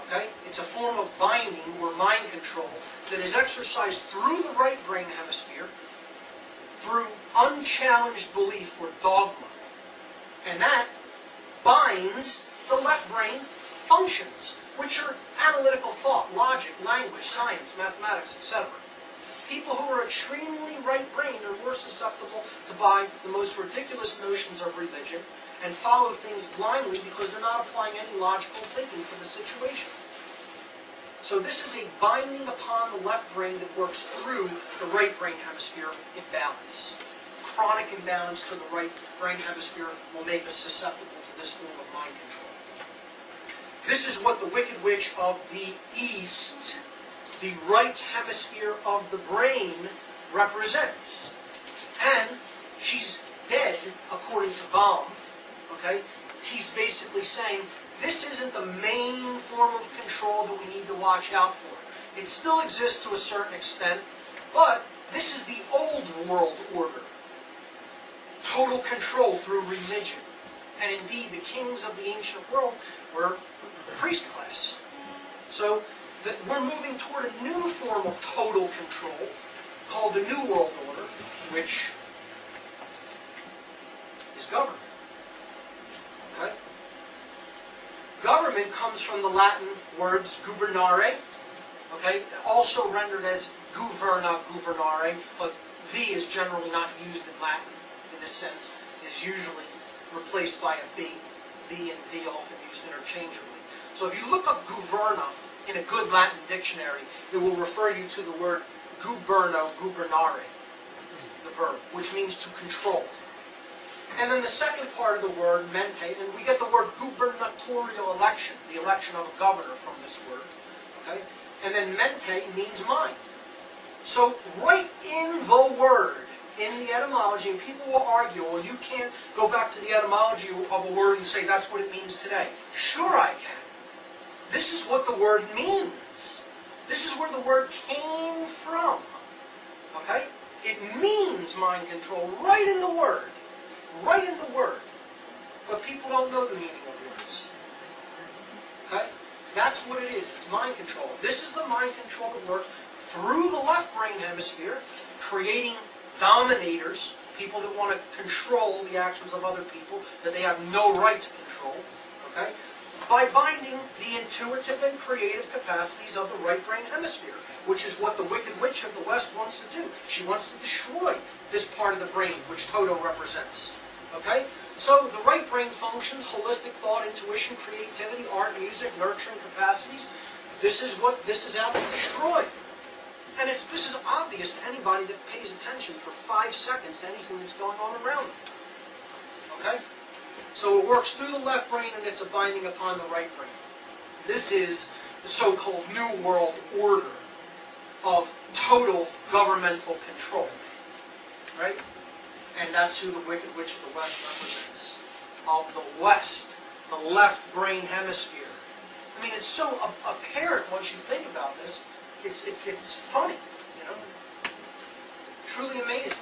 [SPEAKER 2] okay? It's a form of binding or mind control that is exercised through the right brain hemisphere, through unchallenged belief or dogma. And that binds the left brain functions, which are analytical thought, logic, language, science, mathematics, etc. People who are extremely right-brained are more susceptible to buy the most ridiculous notions of religion and follow things blindly because they're not applying any logical thinking to the situation. So this is a binding upon the left brain that works through the right brain hemisphere imbalance. Chronic imbalance to the right brain hemisphere will make us susceptible to this form of mind control. This is what the Wicked Witch of the East, the right hemisphere of the brain, represents. And she's dead, according to Baum. Okay? He's basically saying, this isn't the main form of control that we need to watch out for. It still exists to a certain extent, but this is the old world order. Total control through religion. And indeed, the kings of the ancient world were priest class. So we're moving toward a new form of total control called the New World Order, which is government. Okay? Government comes from the Latin words gubernare, okay, also rendered as governa, gubernare, but V is generally not used in Latin in this sense. It is usually replaced by a B. B and V often used interchangeably. So if you look up guverna in a good Latin dictionary, it will refer you to the word guberno, gubernare, the verb, which means to control. And then the second part of the word, mente, and we get the word gubernatorial election, the election of a governor from this word. Okay? And then mente means mind. So right in the word, in the etymology, and people will argue, well, you can't go back to the etymology of a word and say that's what it means today. Sure I can. This is what the word means. This is where the word came from. Okay? It means mind control right in the word. Right in the word. But people don't know the meaning of words. Okay? That's what it is. It's mind control. This is the mind control that works through the left brain hemisphere, creating dominators, people that want to control the actions of other people that they have no right to control, okay, by binding the intuitive and creative capacities of the right brain hemisphere, which is what the Wicked Witch of the West wants to do. She wants to destroy this part of the brain, which Toto represents. Okay? So the right brain functions, holistic thought, intuition, creativity, art, music, nurturing capacities. This is what this is out to destroy. And this is obvious to anybody that pays attention for 5 seconds to anything that's going on around them. Okay? So it works through the left brain and it's a binding upon the right brain. This is the so-called New World Order of total governmental control. Right? And that's who the Wicked Witch of the West represents. Of the West, the left brain hemisphere. I mean, it's so apparent once you think about this. It's funny, you know, truly amazing.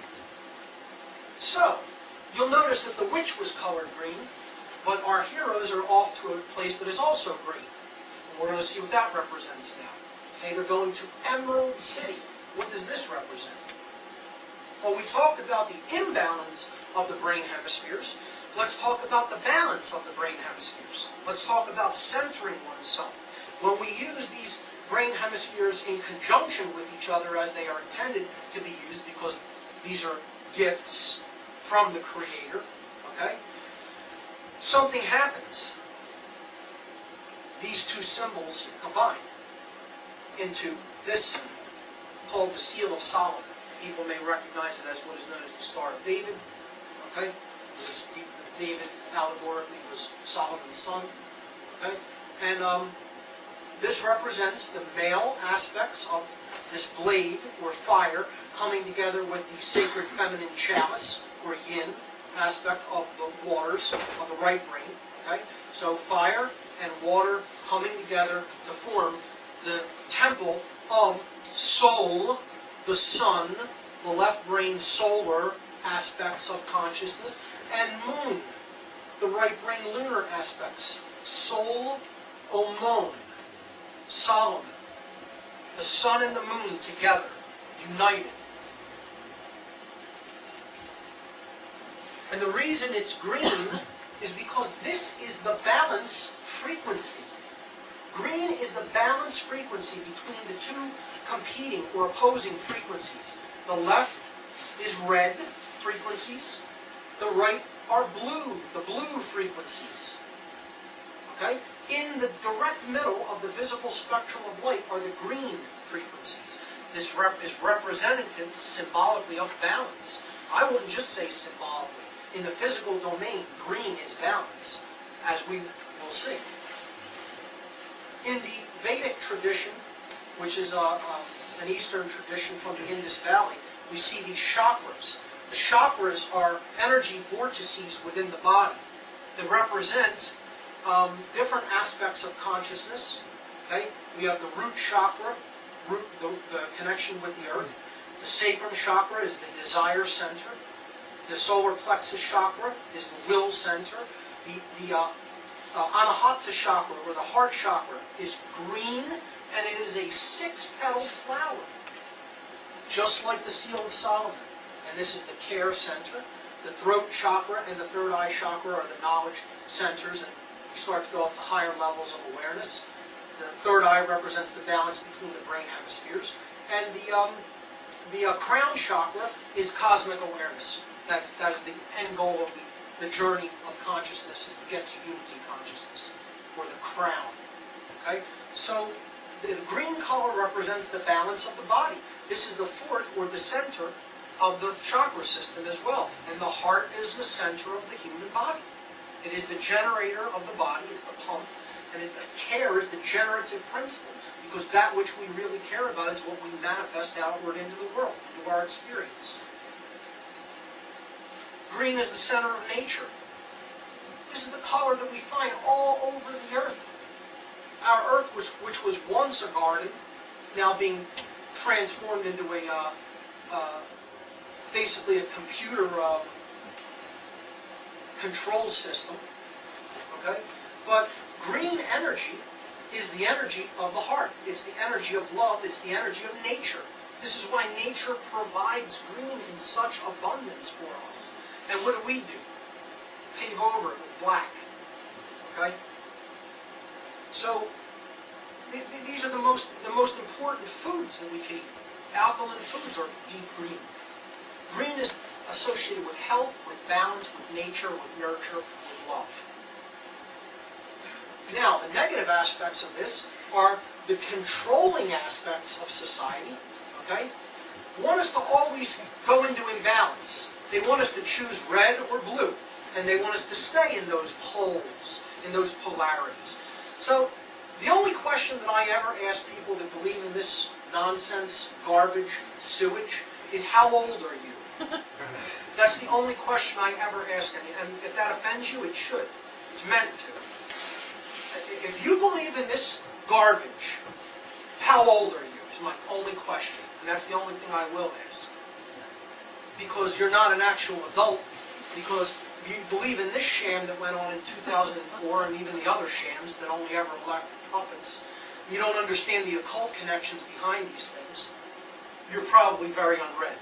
[SPEAKER 2] So, you'll notice that the witch was colored green, but our heroes are off to a place that is also green. And we're going to see what that represents now. Okay, they're going to Emerald City. What does this represent? Well, we talked about the imbalance of the brain hemispheres. Let's talk about the balance of the brain hemispheres. Let's talk about centering oneself. When we use these brain hemispheres in conjunction with each other as they are intended to be used, because these are gifts from the Creator, okay? Something happens. These two symbols combine into this symbol called the Seal of Solomon. People may recognize it as what is known as the Star of David, okay? David allegorically was Solomon's son, okay? And this represents the male aspects of this blade, or fire, coming together with the sacred feminine chalice, or yin, aspect of the waters of the right brain. Okay? So fire and water coming together to form the temple of soul, the sun, the left brain solar aspects of consciousness, and moon, the right brain lunar aspects. Sol, Omon. Solomon, the sun and the moon together, united. And the reason it's green is because this is the balance frequency. Green is the balance frequency between the two competing or opposing frequencies. The left is red frequencies. The right are blue, the blue frequencies. Okay? In the direct middle of the visible spectrum of light are the green frequencies. This is representative, symbolically, of balance. I wouldn't just say symbolically. In the physical domain, green is balance, as we will see. In the Vedic tradition, which is an Eastern tradition from the Indus Valley, we see these chakras. The chakras are energy vortices within the body that represent different aspects of consciousness. Okay? We have the root chakra, the connection with the earth. The sacrum chakra is the desire center. The solar plexus chakra is the will center. The Anahata chakra, or the heart chakra, is green, and it is a 6-petaled flower, just like the Seal of Solomon. And this is the care center. The throat chakra and the third eye chakra are the knowledge centers, and you start to go up to higher levels of awareness. The third eye represents the balance between the brain hemispheres, and the crown chakra is cosmic awareness. That is the end goal of the journey of consciousness, is to get to unity consciousness, or the crown. Okay? So the green color represents the balance of the body. This is the fourth, or the center, of the chakra system as well. And the heart is the center of the human body. It is the generator of the body, it's the pump. And care is the generative principle, because that which we really care about is what we manifest outward into the world, into our experience. Green is the center of nature. This is the color that we find all over the earth. Our earth, which was once a garden, now being transformed into basically a computer control system. Okay? But green energy is the energy of the heart. It's the energy of love. It's the energy of nature. This is why nature provides green in such abundance for us. And what do? Pave over it with black. Okay? So these are the most important foods that we can eat. Alkaline foods are deep green. Green is associated with health, with balance, with nature, with nurture, with love. Now, the negative aspects of this are the controlling aspects of society. Okay? Want us to always go into imbalance. They want us to choose red or blue, and they want us to stay in those poles, in those polarities. So, the only question that I ever ask people that believe in this nonsense, garbage, sewage, is how old are you? That's the only question I ever ask, and if that offends you, it should. It's meant to. If you believe in this garbage, how old are you? Is my only question. And that's the only thing I will ask. Because you're not an actual adult. Because you believe in this sham that went on in 2004 and even the other shams that only ever elected puppets. You don't understand the occult connections behind these things. You're probably very unread,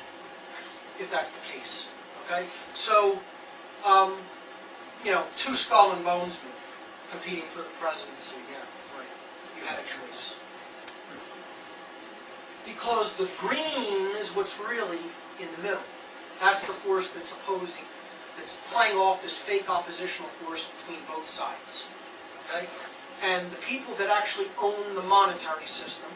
[SPEAKER 2] if that's the case. Okay? So, two skull and bones men competing for the presidency. Yeah, right. You had a choice. Because the green is what's really in the middle. That's the force that's opposing, that's playing off this fake oppositional force between both sides. Okay? And the people that actually own the monetary system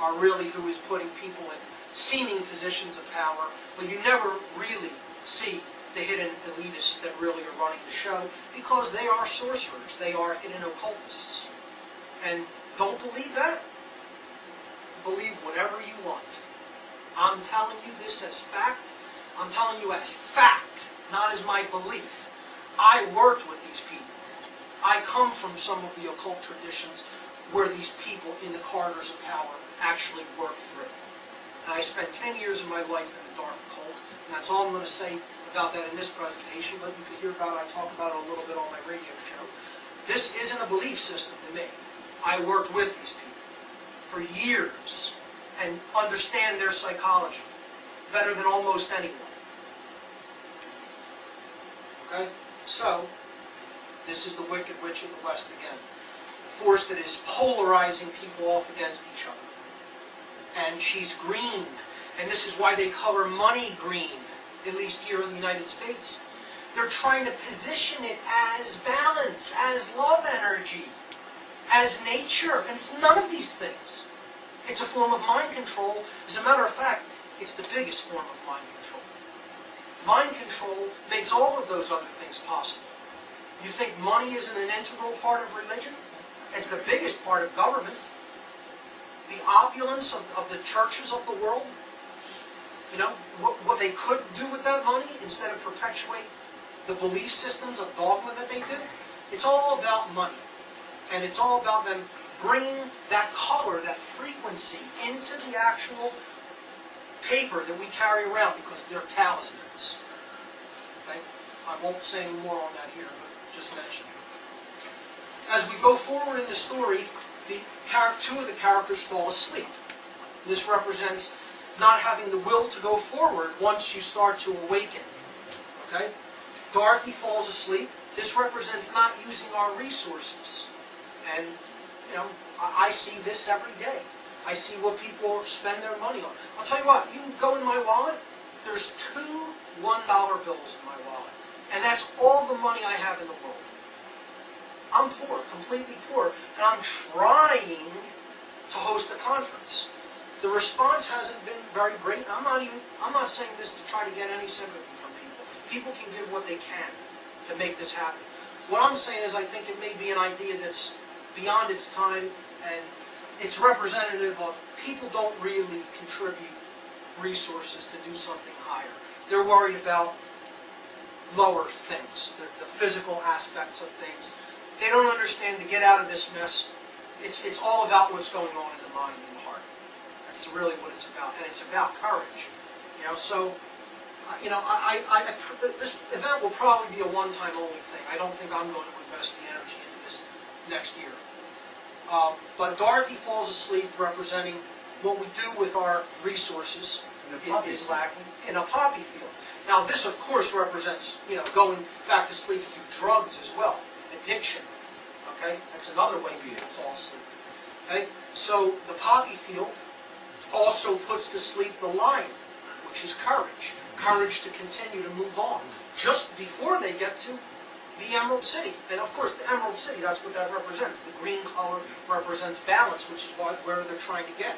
[SPEAKER 2] are really who is putting people in seeming positions of power, but you never really see the hidden elitists that really are running the show, because they are sorcerers, they are hidden occultists. And don't believe that. Believe whatever you want. I'm telling you this as fact. I'm telling you as fact, not as my belief. I worked with these people. I come from some of the occult traditions where these people in the corridors of power actually work through. And I spent 10 years of my life in the dark occult, and that's all I'm going to say about that in this presentation, but you can hear about it, I talk about it a little bit on my radio show. This isn't a belief system to me. I worked with these people for years and understand their psychology better than almost anyone. Okay? So, this is the Wicked Witch of the West again. The force that is polarizing people off against each other. And she's green. And this is why they color money green, at least here in the United States. They're trying to position it as balance, as love energy, as nature. And it's none of these things. It's a form of mind control. As a matter of fact, it's the biggest form of mind control. Mind control makes all of those other things possible. You think money isn't an integral part of religion? It's the biggest part of government. The opulence of the churches of the world, what they could do with that money instead of perpetuate the belief systems of dogma that they do, it's all about money. And it's all about them bringing that color, that frequency, into the actual paper that we carry around, because they're talismans. Okay? I won't say any more on that here, but just mention it. as we go forward in the story, two of the characters fall asleep. This represents not having the will to go forward once you start to awaken. Okay? Dorothy falls asleep. This represents not using our resources. And, you know, I see this every day. I see what people spend their money on. I'll tell you what, you can go in my wallet, there's 2 $1 bills in my wallet. And that's all the money I have in the world. I'm poor, completely poor, and I'm trying to host a conference. The response hasn't been very great. I'm not saying this to try to get any sympathy from people. People can give what they can to make this happen. What I'm saying is I think it may be an idea that's beyond its time, and it's representative of people don't really contribute resources to do something higher. They're worried about lower things, the physical aspects of things. They don't understand to get out of this mess. It's all about what's going on in the mind and the heart. That's really what it's about, and it's about courage. You know, so this event will probably be a one-time only thing. I don't think I'm going to invest the energy into this next year. But Dorothy falls asleep, representing what we do with our resources is lacking in a poppy field. Now, this, of course, represents, going back to sleep through drugs as well, addiction. Okay, that's another way people fall asleep. Okay, so the poppy field also puts to sleep the lion, which is courage. Courage to continue to move on, just before they get to the Emerald City. And of course, the Emerald City, that's what that represents. The green color represents balance, which is where they're trying to get.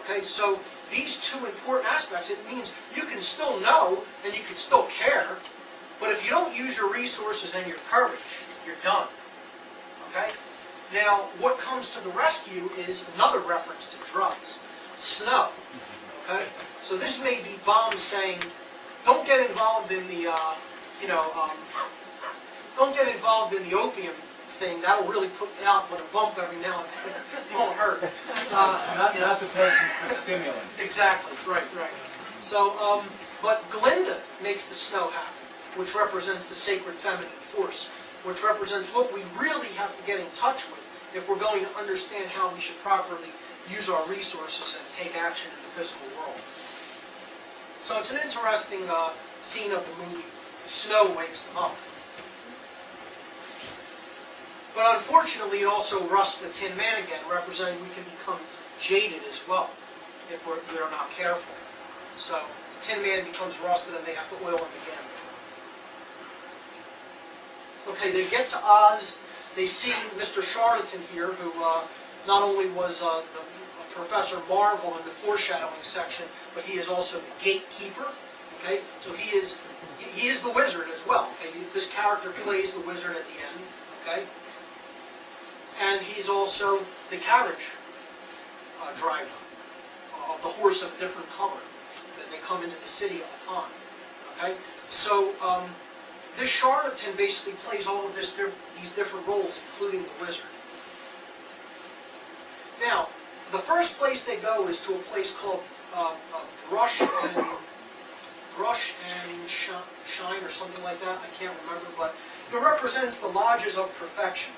[SPEAKER 2] Okay, so these 2 important aspects, it means you can still know and you can still care, but if you don't use your resources and your courage, you're done. Okay? Now, what comes to the rescue is another reference to drugs. Snow. Okay? So this may be Baum saying, don't get involved in the, don't get involved in the opium thing. That'll really put you out with a bump every now and then. It won't hurt.
[SPEAKER 3] Not the patients for stimulants.
[SPEAKER 2] Exactly. Right. So, but Glinda makes the snow happen, which represents the sacred feminine force, which represents what we really have to get in touch with if we're going to understand how we should properly use our resources and take action in the physical world. So it's an interesting scene of the movie. The snow wakes them up. But unfortunately, it also rusts the Tin Man again, representing we can become jaded as well if we're not careful. So the Tin Man becomes rusted and they have to oil him again. Okay, they get to Oz. They see Mr. Charlatan here, who not only was Professor Marvel in the foreshadowing section, but he is also the gatekeeper. Okay, so he is the wizard as well. Okay, this character plays the wizard at the end. Okay, and he's also the carriage driver of the horse of a different color that they come into the city upon. Okay, so this charlatan basically plays all of these different roles, including the wizard. Now, the first place they go is to a place called Brush and Shine or something like that. I can't remember, but it represents the lodges of perfection.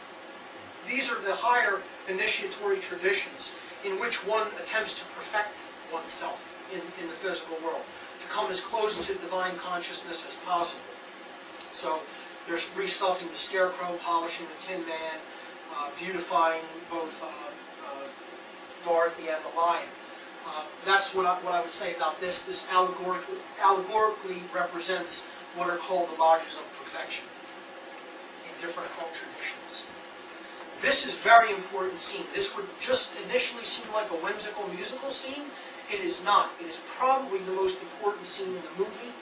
[SPEAKER 2] These are the higher initiatory traditions in which one attempts to perfect oneself in the physical world, to come as close to divine consciousness as possible. So there's restuffing the scarecrow, polishing the Tin Man, beautifying both Dorothy and the lion. That's what I would say about this. This allegorically represents what are called the lodges of perfection in different occult traditions. This is a very important scene. This would just initially seem like a whimsical musical scene. It is not. It is probably the most important scene in the movie,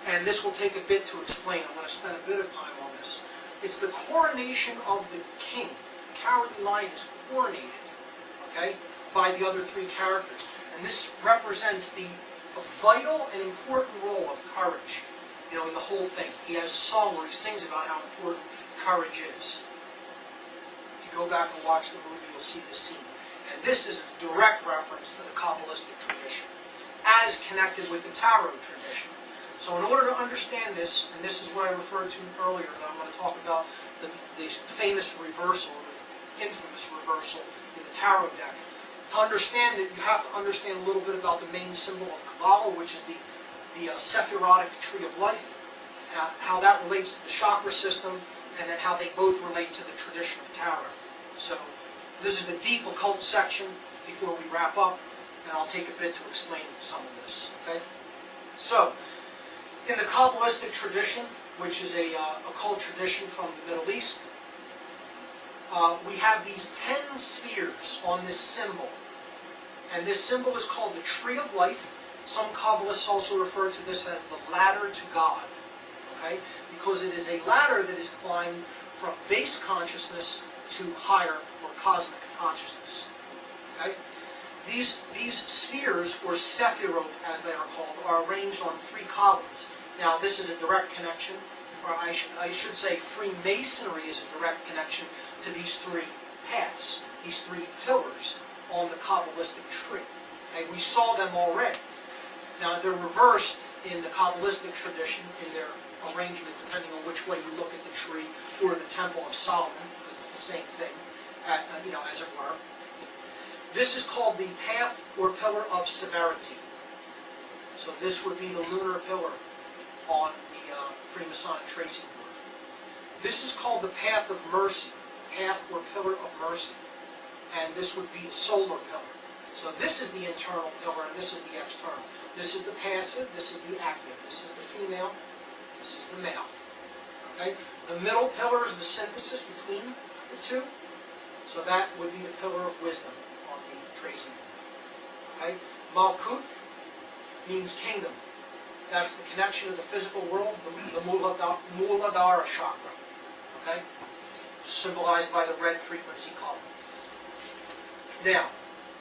[SPEAKER 2] and this will take a bit to explain. I'm going to spend a bit of time on this. It's the coronation of the king. The Cowardly Lion is coronated, okay, by the other 3 characters. And this represents the vital and important role of courage, in the whole thing. He has a song where he sings about how important courage is. If you go back and watch the movie, you'll see this scene. And this is a direct reference to the Kabbalistic tradition, as connected with the Tarot tradition. So in order to understand this, and this is what I referred to earlier, that I'm going to talk about the famous reversal, or the infamous reversal in the tarot deck. To understand it, you have to understand a little bit about the main symbol of Kabbalah, which is the Sephirotic tree of life, how that relates to the chakra system, and then how they both relate to the tradition of tarot. So this is the deep occult section before we wrap up, and I'll take a bit to explain some of this. Okay? So, in the Kabbalistic tradition, which is a occult tradition from the Middle East, we have these 10 spheres on this symbol. And this symbol is called the Tree of Life. Some Kabbalists also refer to this as the ladder to God. Okay? Because it is a ladder that is climbed from base consciousness to higher or cosmic consciousness. Okay? These spheres, or sephirot as they are called, are arranged on 3 columns. Now this is a direct connection, or I should say Freemasonry is a direct connection to these 3 paths, these 3 pillars on the Kabbalistic tree. Okay? We saw them already. Now they're reversed in the Kabbalistic tradition in their arrangement, depending on which way you look at the tree, or the Temple of Solomon, because it's the same thing, as it were. This is called the path or pillar of severity. So this would be the lunar pillar on the Freemasonic tracing board. This is called the path of mercy, path or pillar of mercy. And this would be the solar pillar. So this is the internal pillar and this is the external. This is the passive, this is the active. This is the female, this is the male. Okay? The middle pillar is the synthesis between the 2. So that would be the pillar of wisdom on the tracing board. Okay? Malkut means kingdom. That's the connection of the physical world, the Muladhara chakra. Okay? Symbolized by the red frequency column. Now,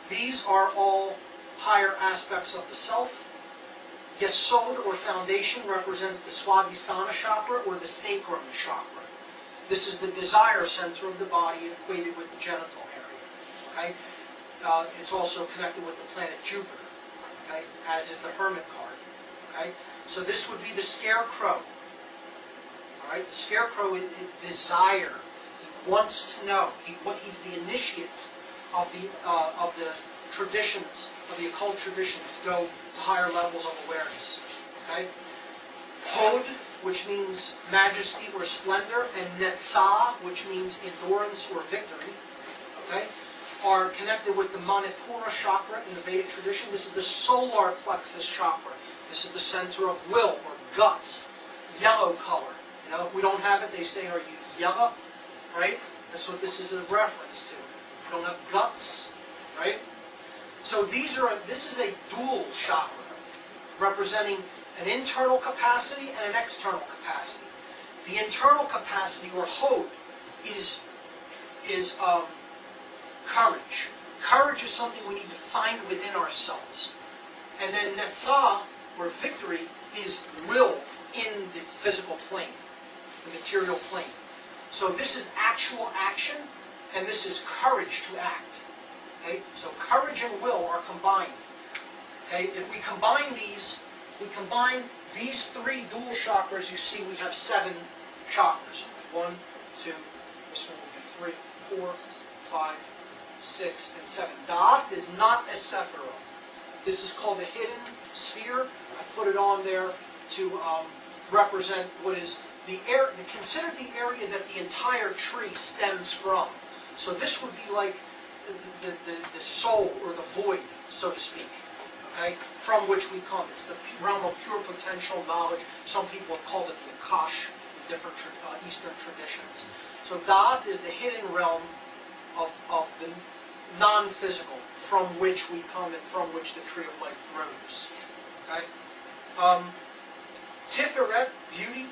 [SPEAKER 2] these are all higher aspects of the self. Yesod, or foundation, represents the Swadhisthana chakra, or the sacrum chakra. This is the desire center of the body, equated with the genital area. Okay? It's also connected with the planet Jupiter, okay? As is the Hermit card. Okay? So this would be the Scarecrow. All right? The Scarecrow is desire. He wants to know. He's the initiate of the traditions, of the occult traditions, to go to higher levels of awareness. Okay? Hod, which means majesty or splendor, and Netzah, which means endurance or victory, okay, are connected with the Manipura chakra in the Vedic tradition. This is the solar plexus chakra. This is the center of will, or guts, yellow color. You know, if we don't have it, they say, are you yellow? Right? That's what this is a reference to. If you don't have guts, right? So this is a dual chakra, representing an internal capacity and an external capacity. The internal capacity, or Hod, is courage. Courage is something we need to find within ourselves. And then Netzah, or victory, is will in the physical plane, the material plane. So this is actual action, and this is courage to act. Okay? So courage and will are combined. Okay? If we combine these 3 dual chakras, you see we have 7 chakras. 1, 2, this one will be 3, 4, 5, 6, and 7. Da'at is not a Sephiroth. This is called a hidden sphere. I put it on there to represent what is considered the area that the entire tree stems from. So this would be like the soul, or the void, so to speak, okay, from which we come. It's the realm of pure potential knowledge. Some people have called it the Akash in different Eastern traditions. So Da'at is the hidden realm of the non-physical, from which we come and from which the tree of life grows. Okay? Tiferet, beauty.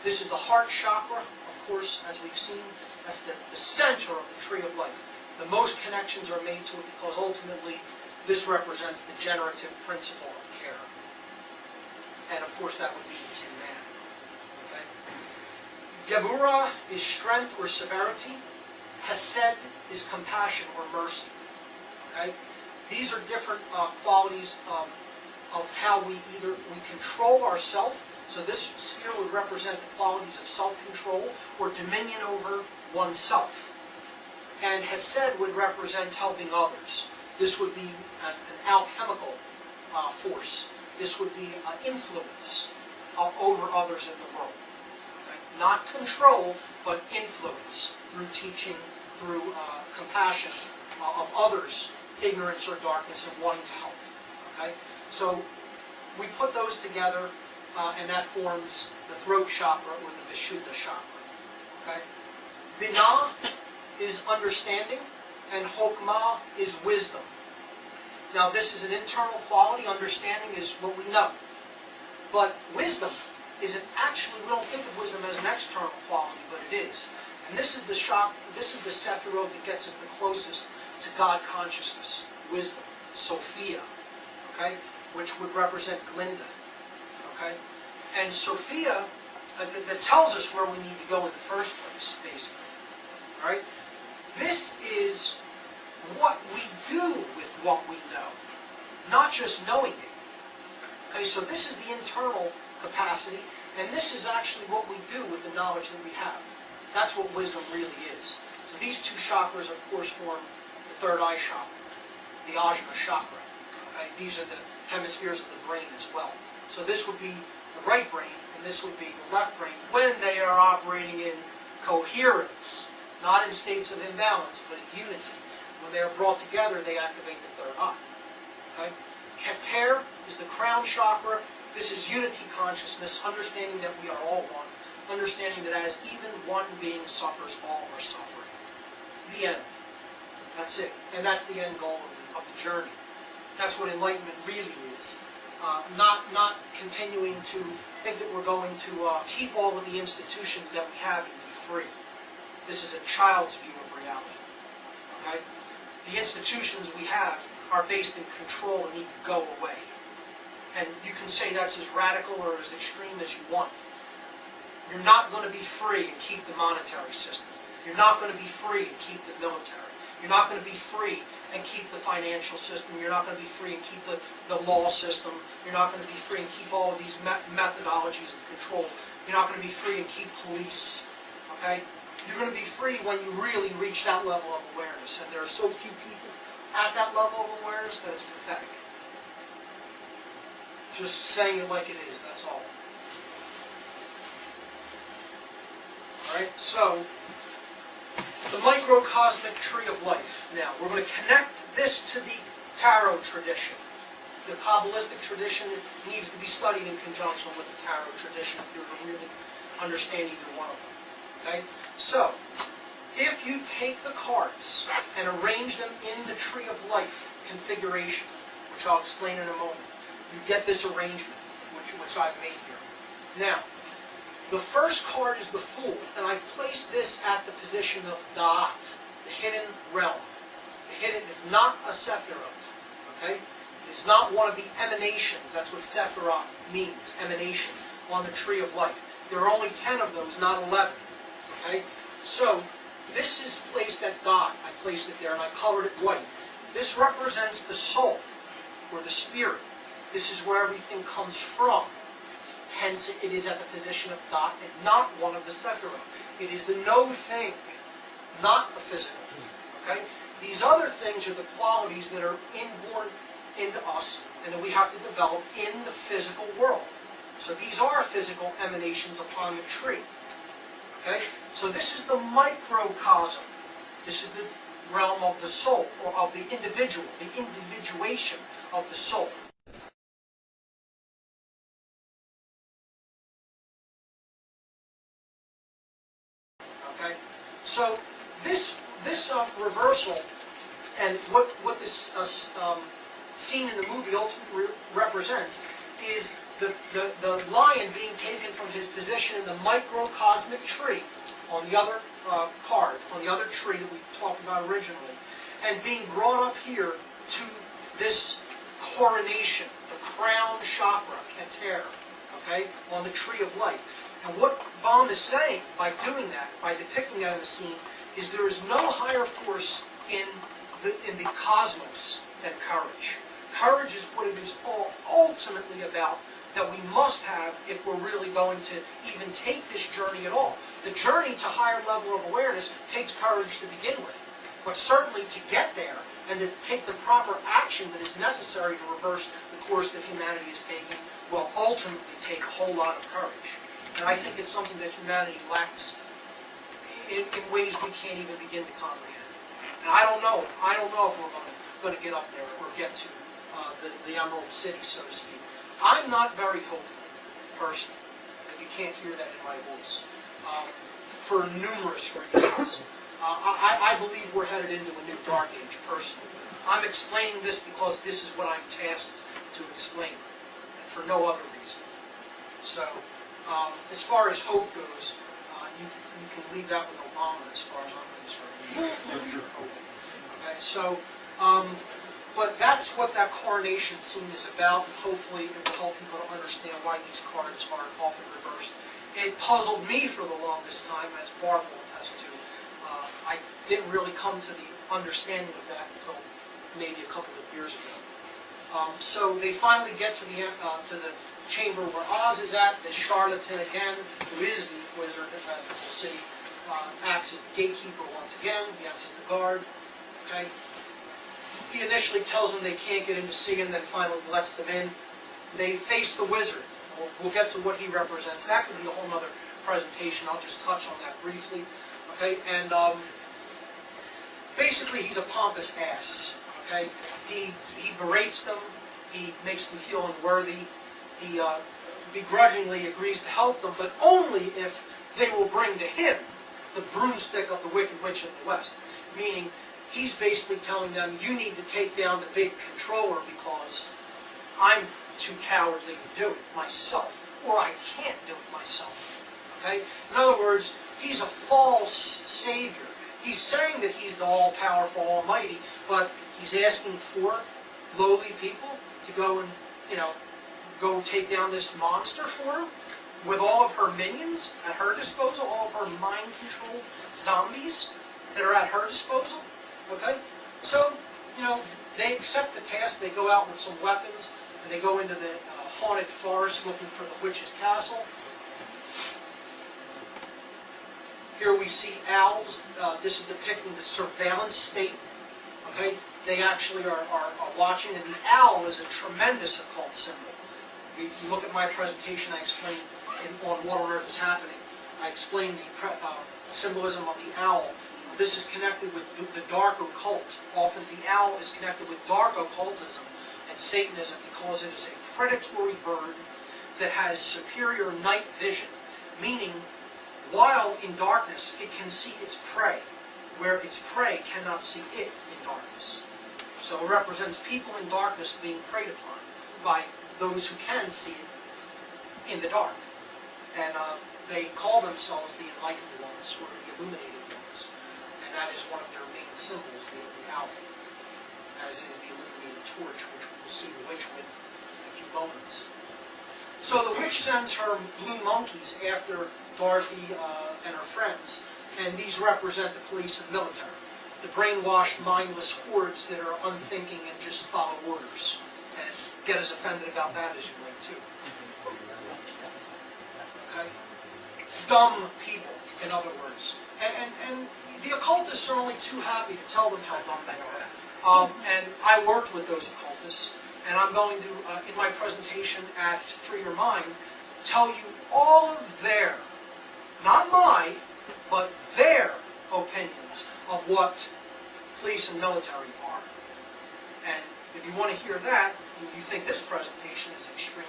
[SPEAKER 2] This is the heart chakra, of course, as we've seen. That's the center of the tree of life. The most connections are made to it because ultimately this represents the generative principle of care. And of course that would be the Tin Man. Okay? Gebura is strength or severity. Hesed is compassion or mercy. Okay? These are different qualities of how we control ourselves. So this sphere would represent the qualities of self-control or dominion over oneself. and Hesed would represent helping others. This would be an alchemical force. This would be influence over others in the world. Okay? Not control, but influence through teaching, through compassion of others' ignorance or darkness and wanting to help. Okay? So we put those together, and that forms the throat chakra or the Vishuddha chakra. Okay? Binah is understanding, and Hokmah is wisdom. Now this is an internal quality. Understanding is what we know. But wisdom isn't actually, we don't think of wisdom as an external quality, but it is. And this is the Sephirot that gets us the closest to God consciousness. Wisdom. Sophia. Okay? Which would represent Glinda. Okay? And Sophia, that tells us where we need to go in the first place, basically. Right? This is what we do with what we know, not just knowing it. Okay, so this is the internal capacity, and this is actually what we do with the knowledge that we have. That's what wisdom really is. So these two chakras, of course, form the third eye chakra, the Ajna chakra. Okay, these are the hemispheres of the brain as well. So this would be the right brain, and this would be the left brain when they are operating in coherence, not in states of imbalance, but in unity. When they are brought together, they activate the third eye. Okay? Keter is the crown chakra. This is unity consciousness, understanding that we are all one, understanding that as even one being suffers, all are suffering. The end. That's it. And that's the end goal of the journey. That's what enlightenment really is. Not continuing to think that we're going to keep all of the institutions that we have and be free. This is a child's view of reality. Okay? The institutions we have are based in control and need to go away. And you can say that's as radical or as extreme as you want. You're not going to be free and keep the monetary system. You're not going to be free and keep the military. You're not going to be free and keep the financial system. You're not going to be free and keep the law system. You're not going to be free and keep all of these methodologies of control. You're not going to be free and keep police. Okay? You're going to be free when you really reach that level of awareness. And there are so few people at that level of awareness that it's pathetic. Just saying it like it is, that's all. Alright, so the microcosmic tree of life. Now, we're going to connect this to the tarot tradition. The Kabbalistic tradition needs to be studied in conjunction with the tarot tradition if you're to really understand either one of them. Okay? So, if you take the cards and arrange them in the Tree of Life configuration, which I'll explain in a moment, you get this arrangement, which I've made here. Now, the first card is the Fool, and I place this at the position of Da'at, the hidden realm. The hidden is not a Sephirot, okay? It is not one of the emanations, that's what Sephirot means, emanation, on the Tree of Life. There are only 10 of those, not 11. Okay? So, this is placed at Da'at. I placed it there and I colored it white. This represents the soul, or the spirit. This is where everything comes from. Hence, it is at the position of Da'at and not one of the Sephirot. It is the no thing, not the physical. Okay? These other things are the qualities that are inborn into us and that we have to develop in the physical world. So these are physical emanations upon the tree. Okay? So this is the microcosm. This is the realm of the soul, or of the individual, the individuation of the soul. Okay? So this reversal and what this scene in the movie ultimately represents is the lion being taken from his position in the microcosmic tree on the other card, on the other tree that we talked about originally, and being brought up here to this coronation, the crown chakra, Keter, okay, on the tree of life. And what Baum is saying by doing that, by depicting that in the scene, is there is no higher force in the cosmos than courage. Courage is what it is all ultimately about, that we must have if we're really going to even take this journey at all. The journey to higher level of awareness takes courage to begin with. but certainly to get there and to take the proper action that is necessary to reverse the course that humanity is taking will ultimately take a whole lot of courage. And I think it's something that humanity lacks in ways we can't even begin to comprehend. And I don't know if we're going to get up there or get to the Emerald City, so to speak. I'm not very hopeful, personally, if you can't hear that in my voice, for numerous reasons. I believe we're headed into a new dark age, personally. I'm explaining this because this is what I'm tasked to explain, and for no other reason. So, as far as hope goes, you can leave that with Obama as far as I'm concerned. There's your hope. Okay, so, but that's what that coronation scene is about, and hopefully it will help people to understand why these cards are often reversed. It puzzled me for the longest time, as Barb will attest to. I didn't really come to the understanding of that until maybe a couple of years ago. So they finally get to the chamber where Oz is at. This charlatan again, who is the wizard, as we'll see, acts as the gatekeeper once again. He acts as the guard. Okay. He initially tells them they can't get in to see him, then finally lets them in. They face the wizard. We'll get to what he represents. That could be a whole other presentation. I'll just touch on that briefly. Okay, and basically he's a pompous ass. Okay, he berates them. He makes them feel unworthy. He begrudgingly agrees to help them, but only if they will bring to him the broomstick of the Wicked Witch of the West. Meaning, he's basically telling them, you need to take down the big controller because I'm too cowardly to do it myself, or I can't do it myself. Okay? In other words, he's a false savior. He's saying that he's the all-powerful Almighty, but he's asking for lowly people to go and, go take down this monster for him with all of her minions at her disposal, all of her mind-controlled zombies that are at her disposal. Okay? So, they accept the task. They go out with some weapons, and they go into the haunted forest looking for the witch's castle. Here we see owls. This is depicting the surveillance state. Okay? They actually are watching, and the owl is a tremendous occult symbol. If you look at my presentation, I explained on What on Earth is Happening. I explained the symbolism of the owl. This is connected with the dark occult. Often the owl is connected with dark occultism and Satanism because it is a predatory bird that has superior night vision, meaning while in darkness it can see its prey, where its prey cannot see it in darkness. So it represents people in darkness being preyed upon by those who can see it in the dark. And they call themselves the enlightened ones, or the illuminated ones. And that is one of their main symbols, the owl, as is the illuminated torch, which we will see the witch with in a few moments. So the witch sends her blue monkeys after Dorothy and her friends, and these represent the police and military, the brainwashed, mindless hordes that are unthinking and just follow orders. And get as offended about that as you like too. Okay? Dumb people, in other words. And the occultists are only too happy to tell them how dumb they are. And I worked with those occultists, and I'm going to, in my presentation at Free Your Mind, tell you all of their, not my, but their opinions of what police and military are. And if you want to hear that, you think this presentation is extreme,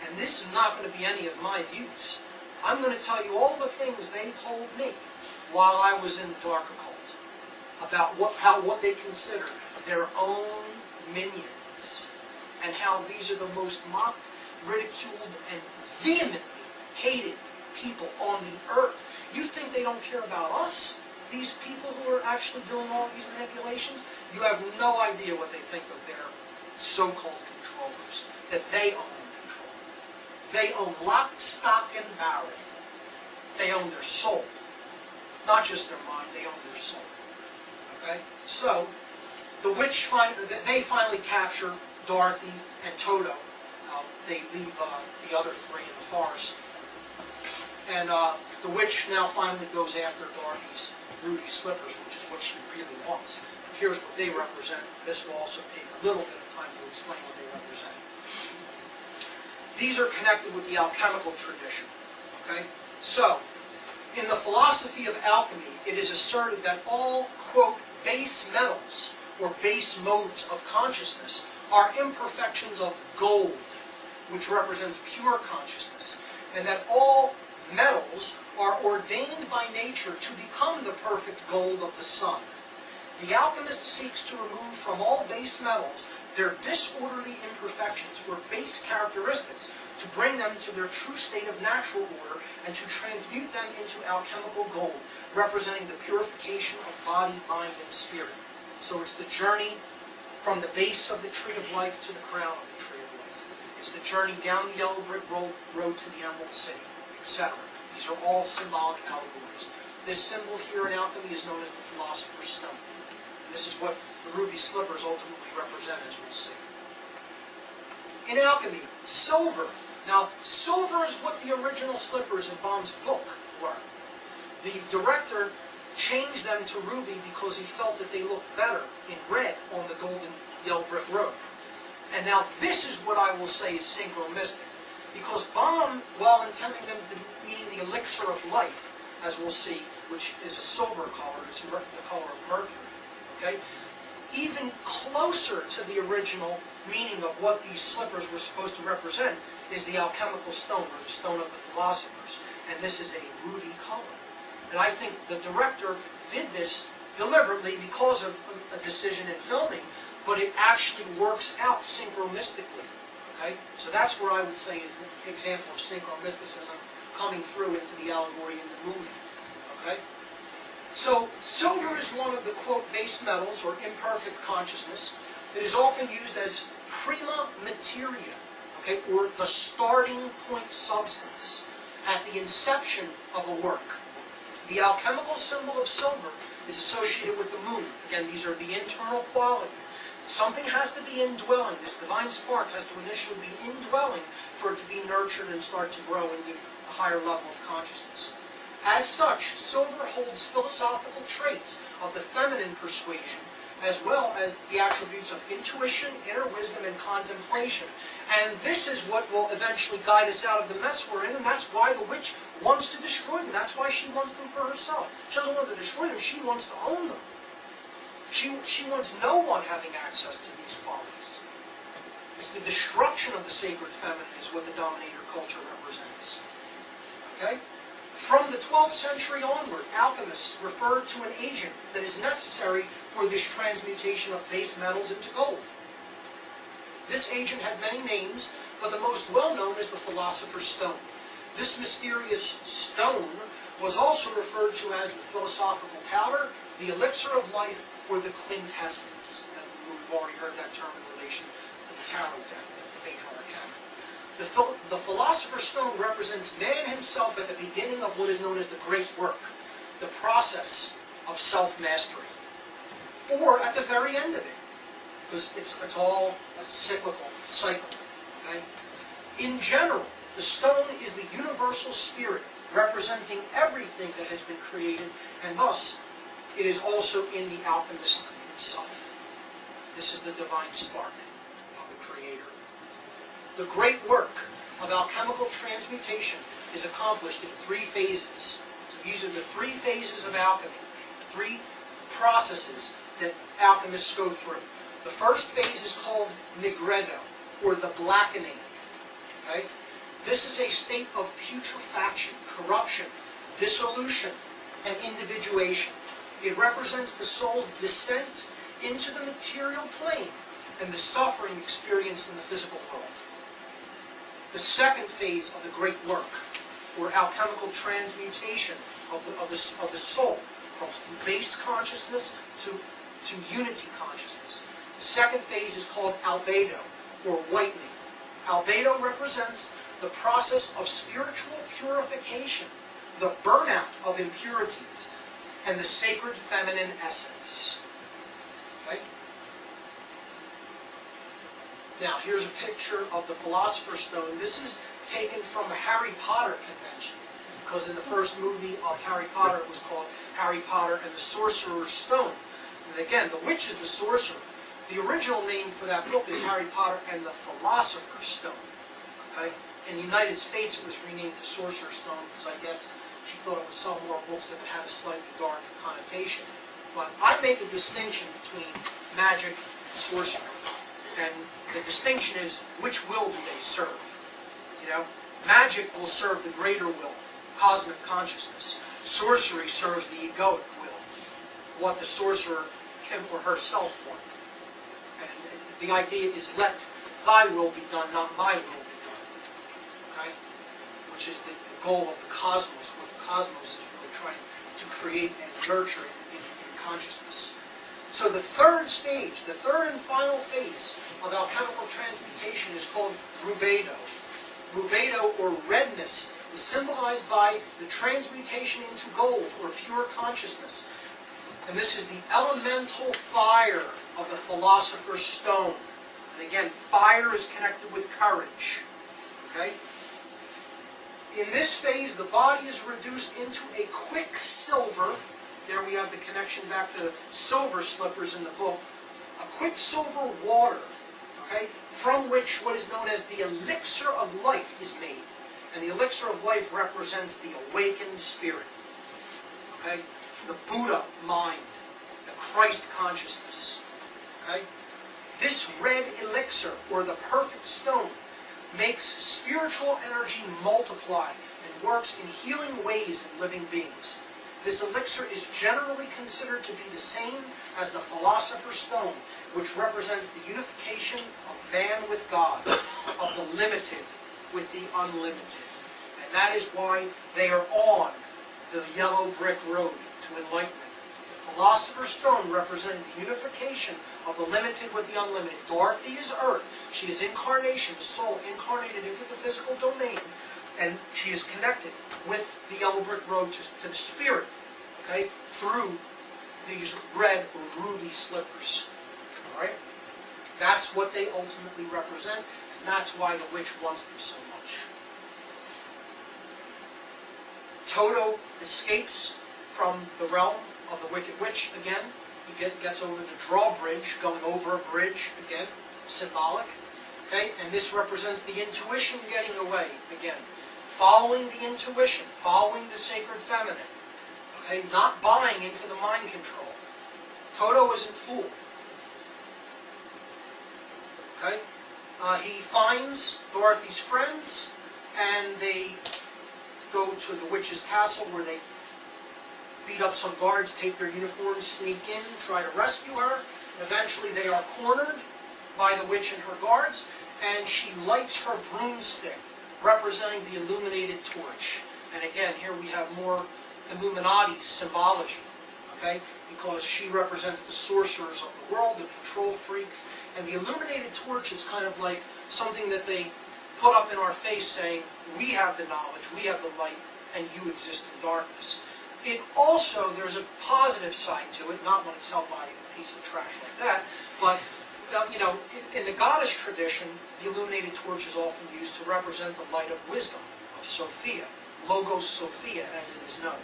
[SPEAKER 2] and this is not going to be any of my views. I'm going to tell you all the things they told me while I was in the dark occult about what they consider their own minions, and how these are the most mocked, ridiculed, and vehemently hated people on the earth. You think they don't care about us? These people who are actually doing all these manipulations? You have no idea what they think of their so-called controllers, that they own control. They own lock, stock, and barrel. They own their soul. Not just their mind, they own their soul. Okay? So, the witch, they finally capture Dorothy and Toto. They leave the other three in the forest. And the witch now finally goes after Dorothy's ruby slippers, which is what she really wants. Here's what they represent. This will also take a little bit of time to explain what they represent. These are connected with the alchemical tradition. Okay? So, in the philosophy of alchemy, it is asserted that all, quote, base metals, or base modes of consciousness, are imperfections of gold, which represents pure consciousness, and that all metals are ordained by nature to become the perfect gold of the sun. The alchemist seeks to remove from all base metals their disorderly imperfections or base characteristics, to bring them to their true state of natural order and to transmute them into alchemical gold, representing the purification of body, mind, and spirit. So it's the journey from the base of the tree of life to the crown of the tree of life. It's the journey down the yellow brick road to the Emerald City, etc. These are all symbolic allegories. This symbol here in alchemy is known as the Philosopher's Stone. This is what the ruby slippers ultimately represent, as we'll see. In alchemy, silver. Now, silver is what the original slippers in Baum's book were. The director changed them to ruby because he felt that they looked better in red on the golden yellow brick road. And now this is what I will say is synchromistic. Because Baum, while intending them to mean the elixir of life, as we'll see, which is a silver color, it's the color of mercury, okay? Even closer to the original meaning of what these slippers were supposed to represent is the alchemical stone, or the stone of the philosophers. And this is a ruby color. And I think the director did this deliberately because of a decision in filming, but it actually works out synchromistically. Okay? So that's where I would say is an example of synchromysticism coming through into the allegory in the movie. Okay? So silver is one of the, quote, base metals, or imperfect consciousness. It is often used as prima materia, okay, or the starting point substance at the inception of a work. The alchemical symbol of silver is associated with the moon. Again, these are the internal qualities. Something has to be indwelling. This divine spark has to initially be indwelling for it to be nurtured and start to grow into a higher level of consciousness. As such, silver holds philosophical traits of the feminine persuasion, as well as the attributes of intuition, inner wisdom, and contemplation. And this is what will eventually guide us out of the mess we're in, and that's why the witch wants to destroy them. That's why she wants them for herself. She doesn't want to destroy them, she wants to own them. She wants no one having access to these qualities. It's the destruction of the sacred feminine is what the dominator culture represents. Okay? From the 12th century onward, alchemists referred to an agent that is necessary for this transmutation of base metals into gold. This agent had many names, but the most well-known is the Philosopher's Stone. This mysterious stone was also referred to as the philosophical powder, the elixir of life, or the quintessence. And we've already heard that term in relation to the tarot deck, the Phaedron Arcana. The Philosopher's Stone represents man himself at the beginning of what is known as the great work, the process of self-mastery, or at the very end of it, because it's all a cyclical cycle. Okay? In general, the stone is the universal spirit representing everything that has been created, and thus it is also in the alchemist himself. This is the divine spark of the Creator. The great work of alchemical transmutation is accomplished in 3 phases. So these are the 3 phases of alchemy, 3 processes that alchemists go through. The first phase is called nigredo, or the blackening. Okay? This is a state of putrefaction, corruption, dissolution, and individuation. It represents the soul's descent into the material plane and the suffering experienced in the physical world. The second phase of the great work, or alchemical transmutation of the soul from base consciousness to unity consciousness. The second phase is called albedo, or whitening. Albedo represents the process of spiritual purification, the burnout of impurities, and the sacred feminine essence. Okay? Now, here's a picture of the Philosopher's Stone. This is taken from a Harry Potter convention, because in the first movie of Harry Potter it was called Harry Potter and the Sorcerer's Stone. And again, the witch is the sorcerer. The original name for that book is Harry Potter and the Philosopher's Stone. Okay? In the United States, it was renamed the Sorcerer's Stone because I guess she thought it would sell more books that would have a slightly dark connotation. But I make a distinction between magic and sorcery. And the distinction is, which will do they serve? You know, magic will serve the greater will, cosmic consciousness. Sorcery serves the egoic will, what the sorcerer him or herself want. And the idea is, let thy will be done, not my will be done. Okay? Which is the goal of the cosmos, where the cosmos is really trying to create and nurture in consciousness. So the third stage, the third and final phase of alchemical transmutation is called rubedo. Rubedo, or redness, is symbolized by the transmutation into gold, or pure consciousness. And this is the elemental fire of the Philosopher's Stone. And again, fire is connected with courage. Okay? In this phase, the body is reduced into a quicksilver. There we have the connection back to the silver slippers in the book. A quicksilver water, okay, from which what is known as the elixir of life is made. And the elixir of life represents the awakened spirit. Okay? The Buddha mind, the Christ consciousness. Okay? This red elixir, or the perfect stone, makes spiritual energy multiply and works in healing ways in living beings. This elixir is generally considered to be the same as the Philosopher's Stone, which represents the unification of man with God, of the limited with the unlimited. And that is why they are on the yellow brick road to enlightenment. The Philosopher's Stone representing the unification of the limited with the unlimited. Dorothy is earth. She is incarnation, the soul incarnated into the physical domain, and she is connected with the yellow brick road to the spirit, okay, through these red or ruby slippers. All right? That's what they ultimately represent, and that's why the witch wants them so much. Toto escapes from the realm of the Wicked Witch again. He gets over the drawbridge, going over a bridge again, symbolic. Okay? And this represents the intuition getting away again. Following the intuition, following the sacred feminine. Okay? Not buying into the mind control. Toto isn't fooled. Okay? He finds Dorothy's friends, and they go to the witch's castle where they beat up some guards, take their uniforms, sneak in, try to rescue her. Eventually they are cornered by the witch and her guards, and she lights her broomstick, representing the illuminated torch. And again, here we have more Illuminati symbology, okay? Because she represents the sorcerers of the world, the control freaks, and the illuminated torch is kind of like something that they put up in our face saying, we have the knowledge, we have the light, and you exist in darkness. It also, there's a positive side to it, not when it's held by a piece of trash like that, but you know, in the goddess tradition, the illuminated torch is often used to represent the light of wisdom, of Sophia, Logos Sophia, as it is known.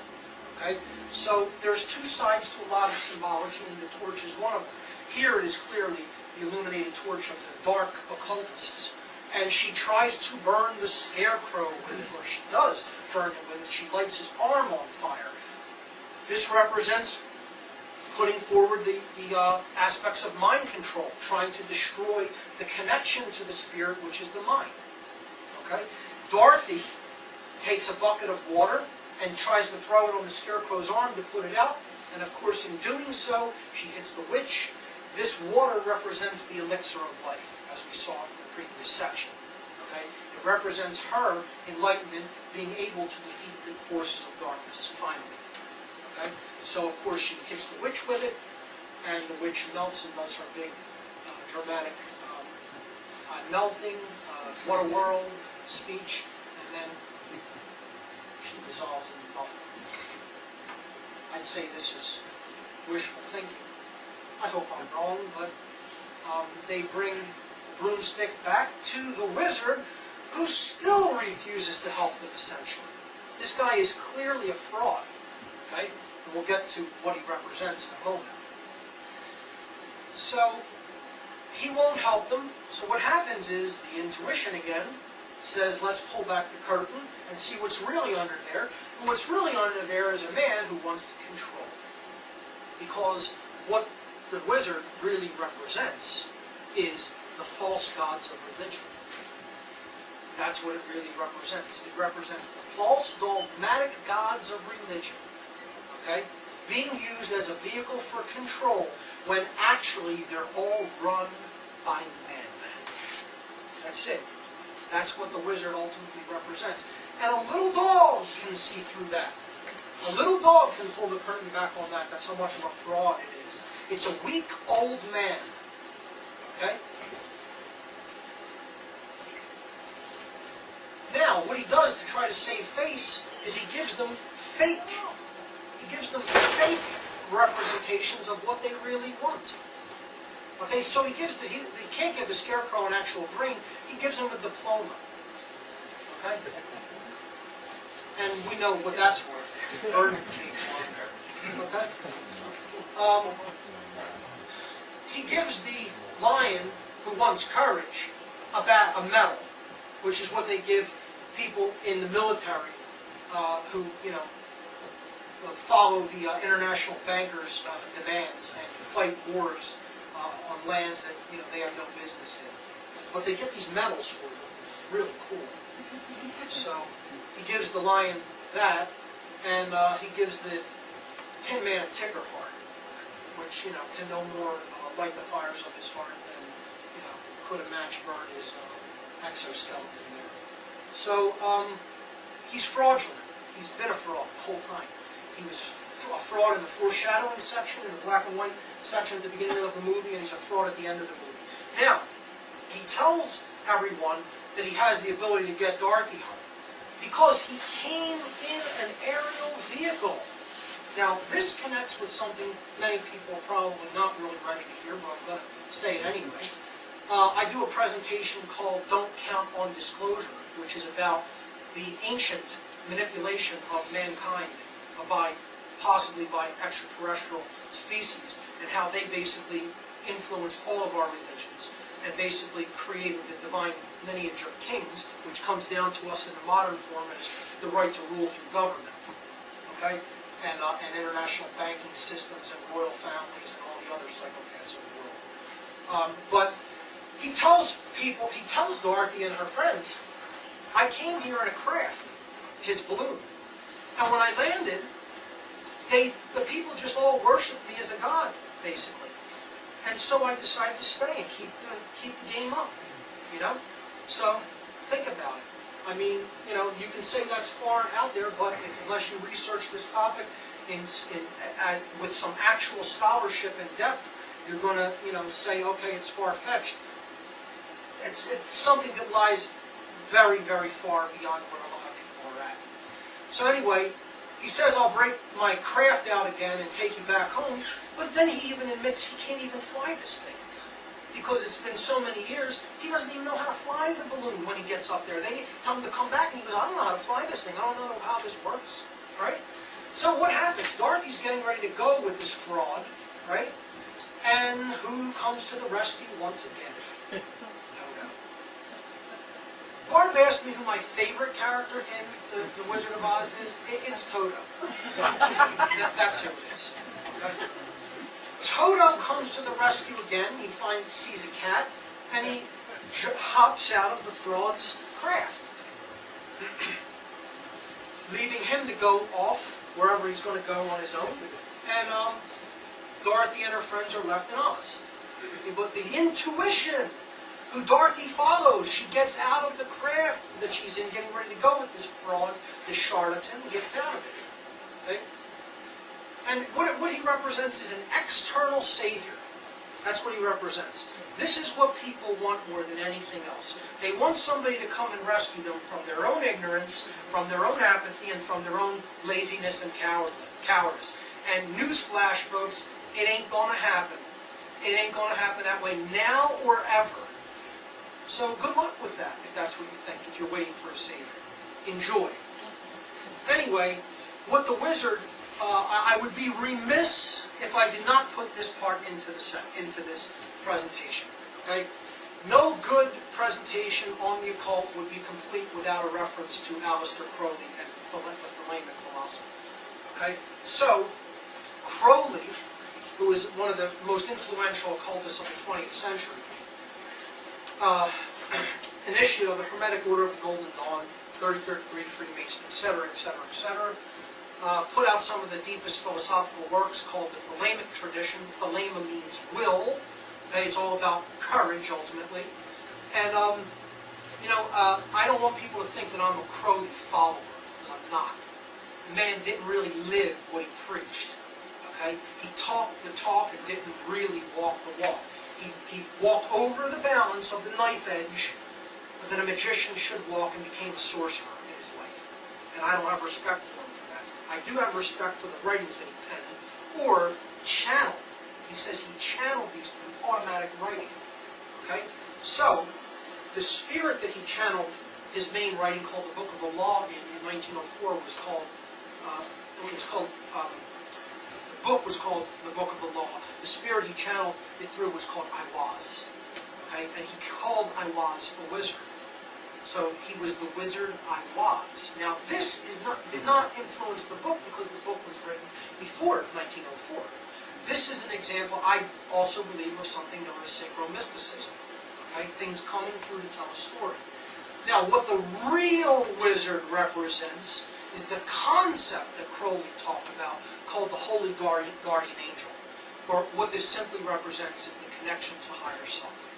[SPEAKER 2] Okay? So there's two sides to a lot of symbology, and the torch is one of them. Here it is clearly the illuminated torch of the dark occultists. And she tries to burn the scarecrow with it, or she does burn him with it. She lights his arm on fire. This represents putting forward the aspects of mind control, trying to destroy the connection to the spirit, which is the mind. Okay? Dorothy takes a bucket of water and tries to throw it on the scarecrow's arm to put it out, and of course in doing so, she hits the witch. This water represents the elixir of life, as we saw in the previous section. Okay? It represents her enlightenment, being able to defeat the forces of darkness, finally. Okay? So, of course, she hits the witch with it, and the witch melts and does her big, dramatic melting, what a world speech, and then she dissolves in nothing. I'd say this is wishful thinking. I hope I'm wrong, but they bring the broomstick back to the wizard, who still refuses to help them, essentially. This guy is clearly a fraud. Okay? And we'll get to what he represents in a moment. So, he won't help them. So what happens is the intuition again says, let's pull back the curtain and see what's really under there. And what's really under there is a man who wants to control. Because what the wizard really represents is the false gods of religion. That's what it really represents. It represents the false dogmatic gods of religion. Okay? Being used as a vehicle for control when actually they're all run by men. That's it. That's what the wizard ultimately represents. And a little dog can see through that. A little dog can pull the curtain back on that. That's how much of a fraud it is. It's a weak old man. Okay? Now, what he does to try to save face is he gives them fake representations of what they really want. Okay, so he can't give the scarecrow an actual brain, he gives him a diploma. Okay? And we know what that's worth. Bird cage on there. Okay? He gives the lion who wants courage a medal, which is what they give people in the military who, follow the international bankers' demands and fight wars on lands that they have no business in. But they get these medals for them. It's really cool. So he gives the lion that, and he gives the Tin Man a ticker heart, which can no more light the fires of his heart than could a match burn his exoskeleton there. So he's fraudulent. He's been a fraud the whole time. He was a fraud in the foreshadowing section, in the black and white section at the beginning of the movie, and he's a fraud at the end of the movie. Now, he tells everyone that he has the ability to get Dorothy home because he came in an aerial vehicle. Now, this connects with something many people are probably not really ready to hear, but I'm going to say it anyway. I do a presentation called Don't Count on Disclosure, which is about the ancient manipulation of mankind possibly by extraterrestrial species, and how they basically influenced all of our religions and basically created the divine lineage of kings, which comes down to us in the modern form as the right to rule through government, okay, and international banking systems and royal families and all the other psychopaths of the world. But he tells Dorothy and her friends, I came here in a craft, his balloon. And when I landed, the people just all worshipped me as a god, basically. And so I decided to stay and keep the game up, So, think about it. I mean, you can say that's far out there, but unless you research this topic with some actual scholarship and depth, you're going to, say, okay, it's far-fetched. It's something that lies very, very far beyond where a lot of people are at. So anyway, he says, I'll break my craft out again and take you back home, but then he even admits he can't even fly this thing. Because it's been so many years, he doesn't even know how to fly the balloon when he gets up there. They tell him to come back, and he goes, I don't know how to fly this thing. I don't know how this works, right? So what happens? Dorothy's getting ready to go with this fraud, right? And who comes to the rescue once again? Toto. Barb asked me who my favorite character in the Wizard of Oz is. It's Toto. That's who it is. Okay? Toto comes to the rescue again. He sees a cat, and he hops out of the fraud's craft, leaving him to go off wherever he's going to go on his own. And Dorothy and her friends are left in Oz. But the intuition who Dorothy follows, she gets out of the craft that she's in, getting ready to go with this fraud, this charlatan, gets out of it. Okay? And what he represents is an external savior. That's what he represents. This is what people want more than anything else. They want somebody to come and rescue them from their own ignorance, from their own apathy, and from their own laziness and cowardice. And newsflash, folks, it ain't going to happen. It ain't going to happen that way now or ever. So good luck with that, if that's what you think, if you're waiting for a savior. Enjoy. Anyway, what the wizard I would be remiss if I did not put this part into this presentation. Okay? No good presentation on the occult would be complete without a reference to Aleister Crowley and the Thelemic philosophy. Okay? So, Crowley, who is one of the most influential occultists of the 20th century, initiate of the Hermetic Order of the Golden Dawn, 33rd degree Freemason, etc., etc., etc., put out some of the deepest philosophical works called the Thelemic tradition. Thelema means will. Okay, it's all about courage, ultimately. And, I don't want people to think that I'm a Crowley follower, because I'm not. The man didn't really live what he preached. Okay? He talked the talk and didn't really walk the walk. He walked over the balance of the knife edge that a magician should walk and became a sorcerer in his life. And I don't have respect for him for that. I do have respect for the writings that he penned, or channeled. He says he channeled these through automatic writing. Okay? So, the spirit that he channeled, his main writing called the Book of the Law in 1904 was called, the book was called the Book of the Law. The spirit he channeled it through was called I Was. Okay? And he called I Was a wizard. So he was the wizard I was. Now this did not influence the book because the book was written before 1904. This is an example, I also believe, of something known as synchromysticism. Okay? Things coming through to tell a story. Now what the real wizard represents is the concept that Crowley talked about called the Holy Guardian Angel. Or what this simply represents is the connection to higher self.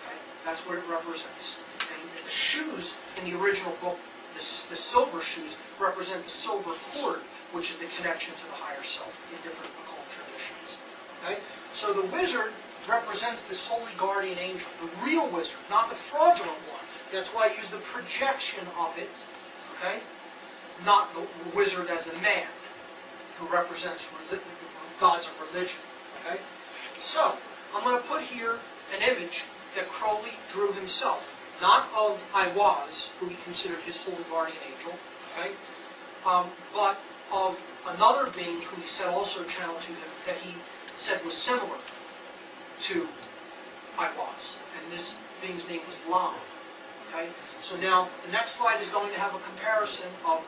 [SPEAKER 2] Okay? That's what it represents. And the shoes in the original book, the silver shoes, represent the silver cord, which is the connection to the higher self in different occult traditions. Okay? So the wizard represents this holy guardian angel, the real wizard, not the fraudulent one. That's why I use the projection of it, okay? Not the wizard as a man who represents gods of religion, okay? So, I'm going to put here an image that Crowley drew himself, not of I Was, who he considered his holy guardian angel, okay? But of another being who he said also channeled to him that he said was similar to I Was. And this being's name was Lam. Okay? So now the next slide is going to have a comparison of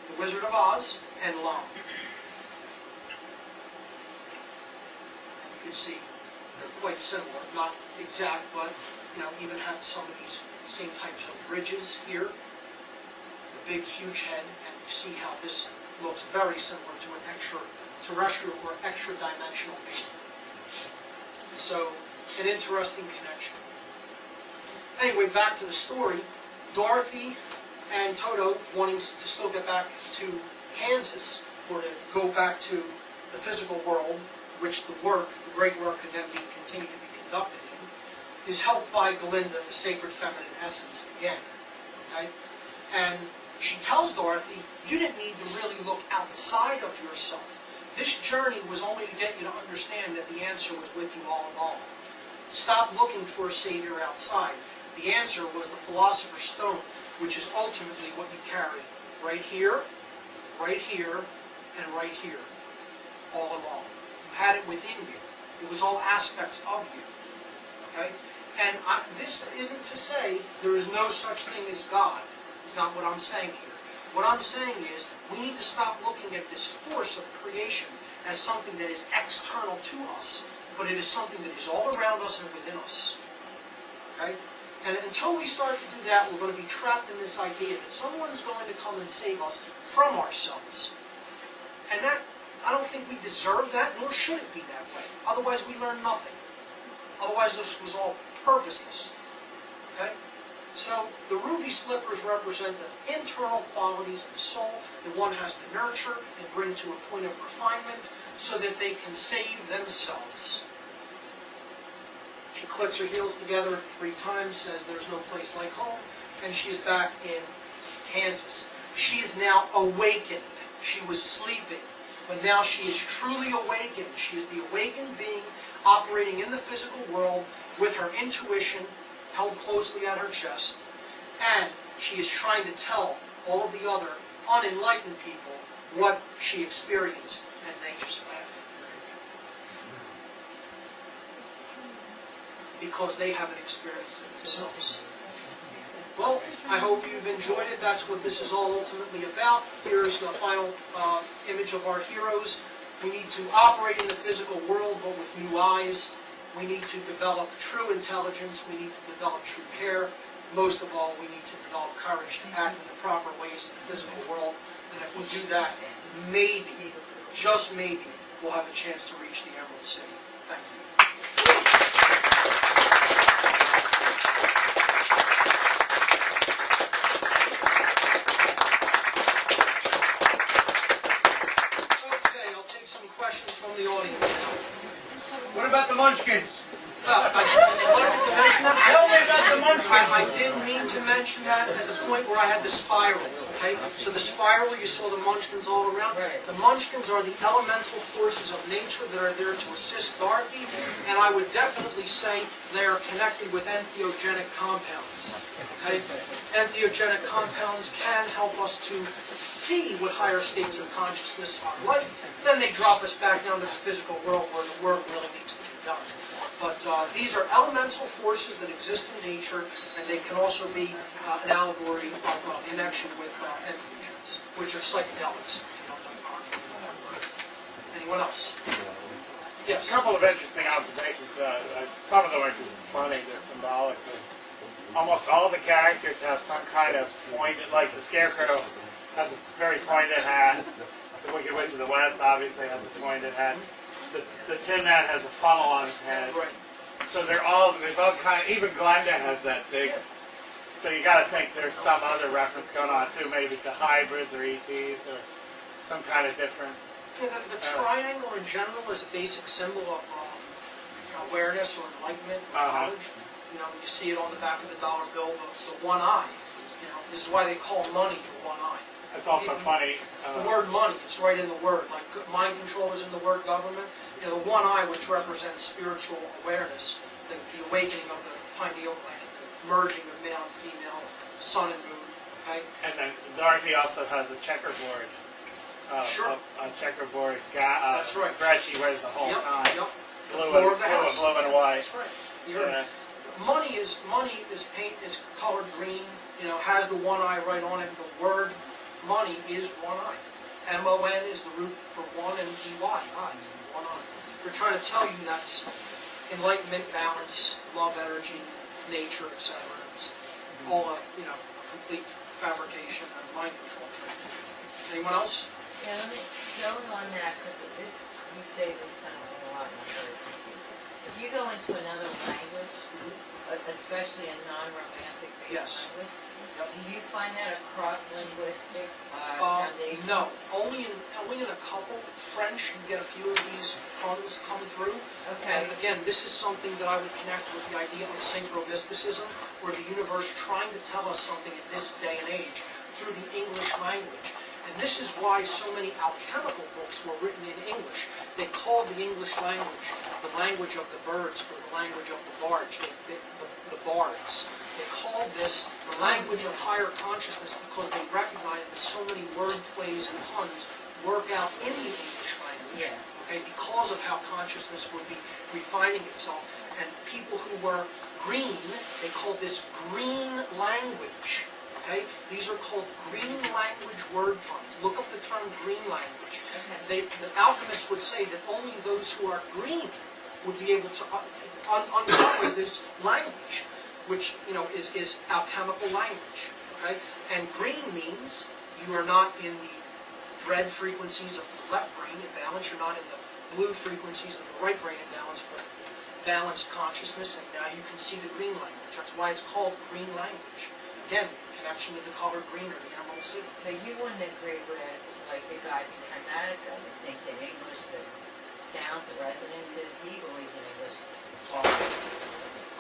[SPEAKER 2] the Wizard of Oz and Lam. You can see they're quite similar, not exact, but even have some of these same types of ridges here. The big, huge head, and you see how this looks very similar to an extraterrestrial or extra-dimensional being. So, an interesting connection. Anyway, back to the story. Dorothy and Toto, wanting to still get back to Kansas, or to go back to the physical world, which the great work could then continue to be conducted in, is helped by Galinda, the sacred feminine essence, again. Okay? And she tells Dorothy, you didn't need to really look outside of yourself. This journey was only to get you to understand that the answer was with you all along. Stop looking for a savior outside. The answer was the Philosopher's Stone, which is ultimately what you carry right here, and right here, all along. You had it within you. It was all aspects of you. Okay? And this isn't to say there is no such thing as God. It's not what I'm saying here. What I'm saying is we need to stop looking at this force of creation as something that is external to us, but it is something that is all around us and within us. Okay? And until we start to do that, we're going to be trapped in this idea that someone's going to come and save us from ourselves. And that, I don't think we deserve that, nor should it be that way. Otherwise, we learn nothing. Otherwise, this was all purposeless. Okay? So, the ruby slippers represent the internal qualities of the soul that one has to nurture and bring to a point of refinement so that they can save themselves. She clicks her heels together 3 times, says there's no place like home, and she's back in Kansas. She is now awakened. She was sleeping, but now she is truly awakened. She is the awakened being operating in the physical world with her intuition held closely at her chest, and she is trying to tell all of the other unenlightened people what she experienced, and they just laugh. Because they haven't experienced it themselves. Well, I hope you've enjoyed it. That's what this is all ultimately about. Here's the final image of our heroes. We need to operate in the physical world, but with new eyes. We need to develop true intelligence. We need to develop true care. Most of all, we need to develop courage to act in the proper ways in the physical world. And if we do that, maybe, just maybe, we'll have a chance to reach the Emerald City. Thank you. Okay, I'll take some questions from the audience now.
[SPEAKER 3] What about the Munchkins?
[SPEAKER 2] Well, I wanted to mention that.
[SPEAKER 3] Tell me about the Munchkins.
[SPEAKER 2] I didn't mean to mention that at the point where I had the spiral, okay? So the spiral, you saw the Munchkins all around. The Munchkins are the elemental forces of nature that are there to assist Dorothy, and I would definitely say they are connected with entheogenic compounds, okay? Entheogenic compounds can help us to see what higher states of consciousness are like. Then they drop us back down to the physical world where the work really needs to be done. But these are elemental forces that exist in nature, and they can also be an allegory of connection with entheogens, which are psychedelics. Anyone else? Yes?
[SPEAKER 4] A couple of interesting observations. Some of them are just funny. They're symbolic. But almost all the characters have some kind of pointed, like the Scarecrow has a very pointed hat. The Wicked Witch of the West obviously has a pointed hat. The Tin Man has a funnel on his head.
[SPEAKER 2] Right.
[SPEAKER 4] So they've all kind of, even Glenda has that big, so you got to think there's some other reference going on too, maybe to hybrids or ETs or some kind of different.
[SPEAKER 2] Yeah, the triangle in general is a basic symbol of awareness or enlightenment or knowledge. You know, you see it on the back of the dollar bill, the one eye. You know, this is why they call money the one eye.
[SPEAKER 4] It's also funny.
[SPEAKER 2] The word money, it's right in the word. Like mind control is in the word government. You know, the one eye, which represents spiritual awareness, the awakening of the pineal gland, the merging of male and female, sun and moon. Okay.
[SPEAKER 4] And then Dorothy also has a checkerboard.
[SPEAKER 2] Sure.
[SPEAKER 4] A checkerboard.
[SPEAKER 2] That's right.
[SPEAKER 4] Bread she wears the whole time.
[SPEAKER 2] Yep.
[SPEAKER 4] Blue and white.
[SPEAKER 2] That's right. Money is colored green. You know, has the one eye right on it. The word money is one eye. M-O-N is the root for one, and E-Y, eye, one eye. They're trying to tell you that's enlightenment, balance, love, energy, nature, etc. It's all a, complete fabrication and mind control trick. Anyone else?
[SPEAKER 5] Yeah, let me go on that, because you say this kind of thing a lot, and I'm very confused. If you go into another language, especially a non-romantic based language, do you find that a cross-linguistic foundation?
[SPEAKER 2] No, only in a couple. French, you get a few of these puns come through.
[SPEAKER 5] Okay.
[SPEAKER 2] And again, this is something that I would connect with the idea of synchromysticism, or the universe trying to tell us something in this day and age through the English language. And this is why so many alchemical books were written in English. They called the English language the language of the birds, or the language of the bards, the bards. They called this the language of higher consciousness because they recognized that so many word plays and puns work out in the English language, okay, because of how consciousness would be refining itself. And people who were green, they called this green language. Okay? These are called green language word puns. Look up the term green language.
[SPEAKER 5] Okay.
[SPEAKER 2] The alchemists would say that only those who are green would be able to uncover this language, which is alchemical language. Okay? And green means you are not in the red frequencies of the left brain in balance. You're not in the blue frequencies of the right brain in balance, but balanced consciousness. And now you can see the green language. That's why it's called green language. Again, connection to the color green or the Emerald City.
[SPEAKER 5] So you wouldn't agree with, like, the guys in Carnatica that think that English, the sounds, the resonances, he believes in English are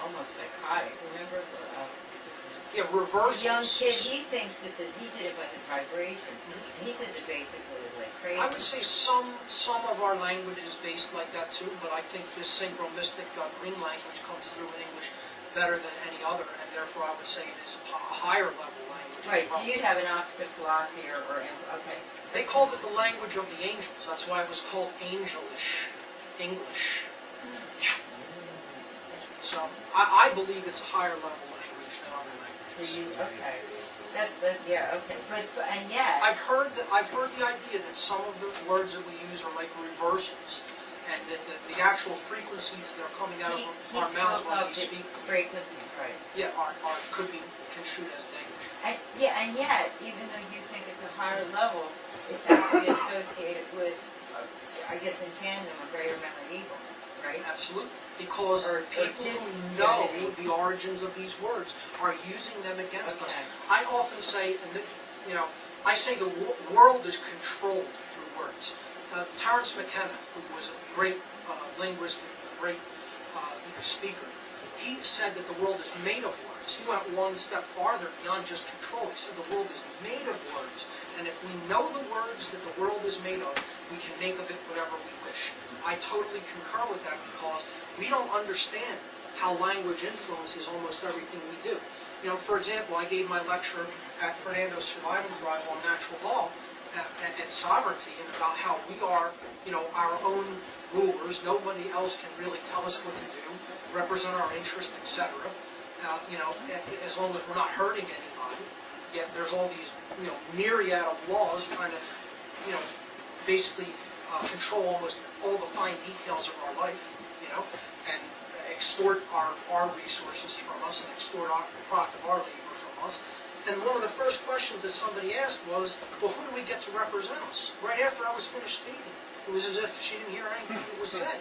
[SPEAKER 5] almost psychotic. Remember?
[SPEAKER 2] Yeah, reversals.
[SPEAKER 5] The young kid, he thinks that he did it by the vibrations. And he says it basically is like crazy.
[SPEAKER 2] I would say some of our language is based like that too, but I think this synchromistic green language comes through in English better than any other, and therefore I would say it is a higher level language.
[SPEAKER 5] Right, so you'd have an opposite philosophy okay.
[SPEAKER 2] They called it the language of the angels. That's why it was called angelish English. So I believe it's a higher level language than other
[SPEAKER 5] So
[SPEAKER 2] languages.
[SPEAKER 5] okay. Yeah, okay. But and yet.
[SPEAKER 2] I've heard the idea that some of the words that we use are like reversals, and that the actual frequencies that are coming out of our mouths when we speak,
[SPEAKER 5] Frequencies, right.
[SPEAKER 2] yeah, could be construed as negative.
[SPEAKER 5] And yet, even though you think it's a higher level, it's actually associated with, I guess in tandem, a greater amount of evil, right?
[SPEAKER 2] Absolutely. Because people who know the origins of these words are using them against us. I often say, I say the world is controlled through words. Terence McKenna, who was a great linguist, a great speaker, he said that the world is made of words. He went one step farther beyond just control. He said the world is made of words, and if we know the words that the world is made of, we can make of it whatever we wish. I totally concur with that because we don't understand how language influences almost everything we do. For example, I gave my lecture at Fernando's Survival Drive on natural law and sovereignty, and about how we are, our own rulers. Nobody else can really tell us what to do, represent our interests, etc. As long as we're not hurting anybody. Yet there's all these, myriad of laws trying to, basically control almost all the fine details of our life, and extort our resources from us and extort our product of our labor from us. And one of the first questions that somebody asked was, well, who do we get to represent us? Right after I was finished speaking. It was as if she didn't hear anything that was said.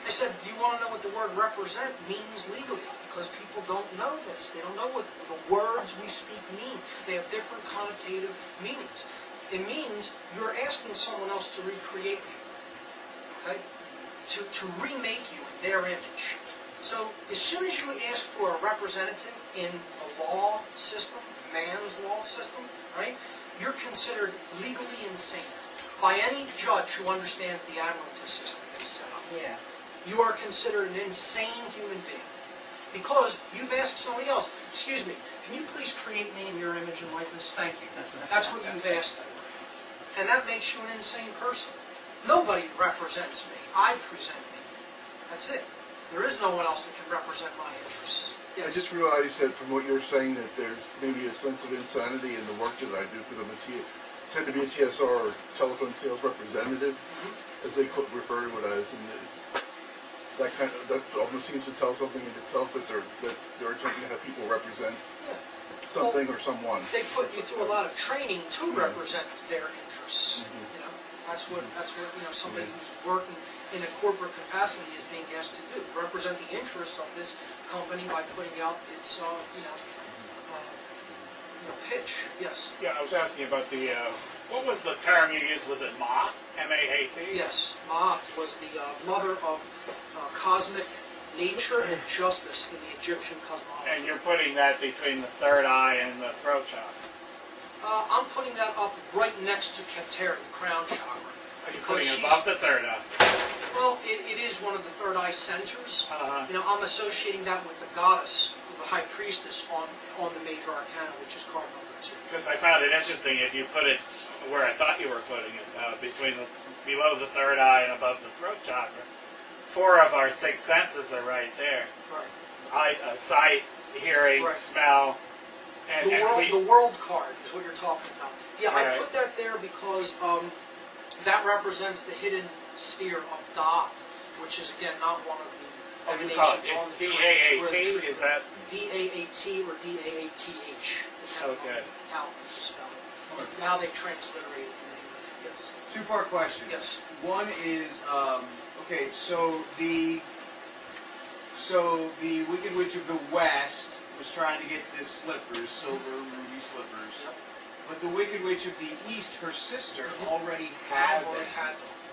[SPEAKER 2] I said, do you want to know what the word represent means legally? Because people don't know this. They don't know what the words we speak mean. They have different connotative meanings. It means you're asking someone else to recreate you. Okay? To remake you in their image. So as soon as you ask for a representative in a law system, man's law system, right, you're considered legally insane by any judge who understands the admiralty system that is set up.
[SPEAKER 5] Yeah.
[SPEAKER 2] You are considered an insane human being because you've asked somebody else, excuse me, can you please create me in your image and likeness? Thank you. That's what you've asked for. And that makes you an insane person. Nobody represents me. I present me. That's it. There is no one else that can represent my interests. Yes.
[SPEAKER 6] I just realized that from what you're saying that there's maybe a sense of insanity in the work that I do because I'm tend to be a TSR or telephone sales representative, as they refer to it as, and that almost seems to tell something in itself that they're attempting to have people represent something or someone.
[SPEAKER 2] They put you through a lot of training to represent their interests. That's what somebody who's working in a corporate capacity is being asked to do. Represent the interests of this company by putting out its pitch. Yes.
[SPEAKER 4] Yeah, I was asking about the what was the term you used? Was it Ma'at? M-A-A-T?
[SPEAKER 2] Yes, Ma'at was the mother of cosmic nature and justice in the Egyptian cosmology.
[SPEAKER 4] And you're putting that between the third eye and the throat chakra.
[SPEAKER 2] I'm putting that up right next to Keter, the crown chakra.
[SPEAKER 4] Are you putting it above the third eye?
[SPEAKER 2] Well, it is one of the third eye centers.
[SPEAKER 4] Uh-huh.
[SPEAKER 2] I'm associating that with the goddess, the high priestess, on the major arcana, which is card number 2.
[SPEAKER 4] Because I found it interesting if you put it where I thought you were putting it, below the third eye and above the throat chakra. 4 of our 6 senses are right there.
[SPEAKER 2] Right.
[SPEAKER 4] Sight, hearing,
[SPEAKER 2] Right.
[SPEAKER 4] smell, and
[SPEAKER 2] the world card is what you're talking about. Yeah,
[SPEAKER 4] Right.
[SPEAKER 2] I put that there because that represents the hidden sphere of Da'at, which is again not one of the
[SPEAKER 4] you call it,
[SPEAKER 2] emanations
[SPEAKER 4] it's
[SPEAKER 2] on the tree.
[SPEAKER 4] D-A-A-T, is that?
[SPEAKER 2] D-A-A-T or D-A-A-T-H.
[SPEAKER 4] Okay.
[SPEAKER 2] How you spell it. How they transliterate it in English. Yes.
[SPEAKER 3] Two-part question.
[SPEAKER 2] Yes.
[SPEAKER 3] One is, okay, so the Wicked Witch of the West was trying to get the slippers, silver ruby slippers.
[SPEAKER 2] Yep.
[SPEAKER 3] But the Wicked Witch of the East, her sister, already had them.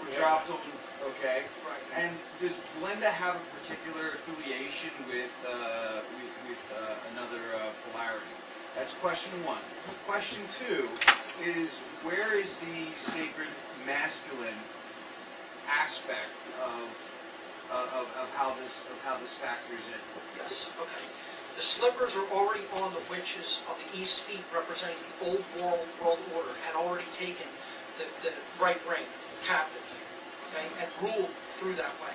[SPEAKER 3] Or dropped them, okay.
[SPEAKER 2] Right.
[SPEAKER 3] And does Glenda have a particular affiliation with another polarity? That's question 1. Question 2 is, where is the sacred masculine aspect of of how this factors in.
[SPEAKER 2] Yes, okay. The slippers are already on the witches of the East feet, representing the old world order, had already taken the right brain captive, okay, and ruled through that way,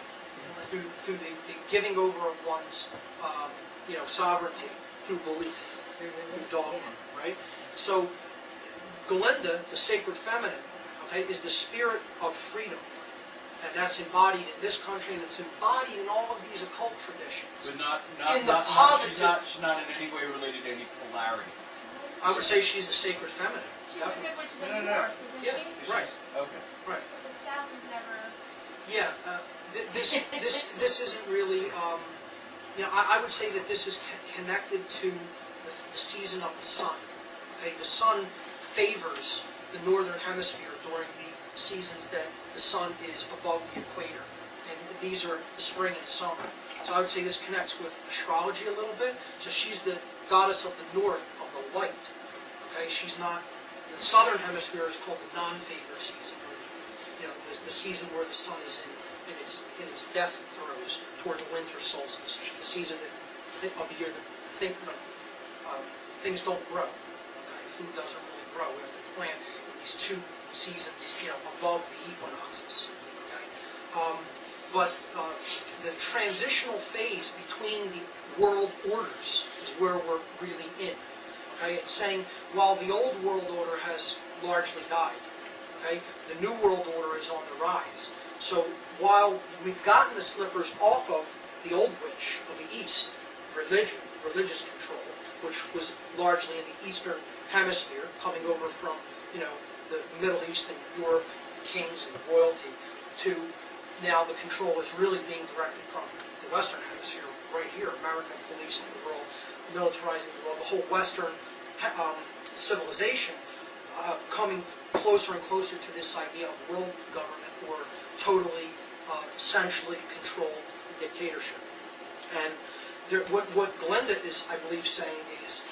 [SPEAKER 2] through the giving over of one's, sovereignty through belief, through dogma, right? So, Galinda, the sacred feminine, okay, is the spirit of freedom. And that's embodied in this country, and it's embodied in all of these occult traditions.
[SPEAKER 3] But not
[SPEAKER 2] In the
[SPEAKER 3] positive.
[SPEAKER 2] positive-
[SPEAKER 3] She's not in any way related to any polarity.
[SPEAKER 2] I would say she's the sacred feminine.
[SPEAKER 7] She's a good witch of the
[SPEAKER 3] No.
[SPEAKER 7] north, isn't
[SPEAKER 2] Yeah.
[SPEAKER 7] she?
[SPEAKER 2] Right.
[SPEAKER 3] Okay.
[SPEAKER 2] Right.
[SPEAKER 7] But the south is never.
[SPEAKER 2] Yeah. This isn't really. I would say that this is connected to the season of the sun. Okay, the sun favors the northern hemisphere during the seasons that the sun is above the equator, and these are the spring and summer. So I would say this connects with astrology a little bit. So she's the goddess of the north of the light. Okay, she's not. The southern hemisphere is called the non-favored season, or the season where the sun is in its death throes toward the winter solstice, the season of the year that things don't grow. Okay, food doesn't really grow. We have to plant in these two seasons, above the equinoxes. Okay, but the transitional phase between the world orders is where we're really in. Okay, it's saying while the old world order has largely died, okay, the new world order is on the rise. So while we've gotten the slippers off of the old witch of the East, religious control, which was largely in the Eastern Hemisphere, coming over from the Middle East and Europe, kings and royalty, to now the control is really being directed from the Western Hemisphere, right here, America policing the world, militarizing the world, the whole Western civilization coming closer and closer to this idea of world government or totally centrally controlled dictatorship. And what Galinda is, I believe, saying is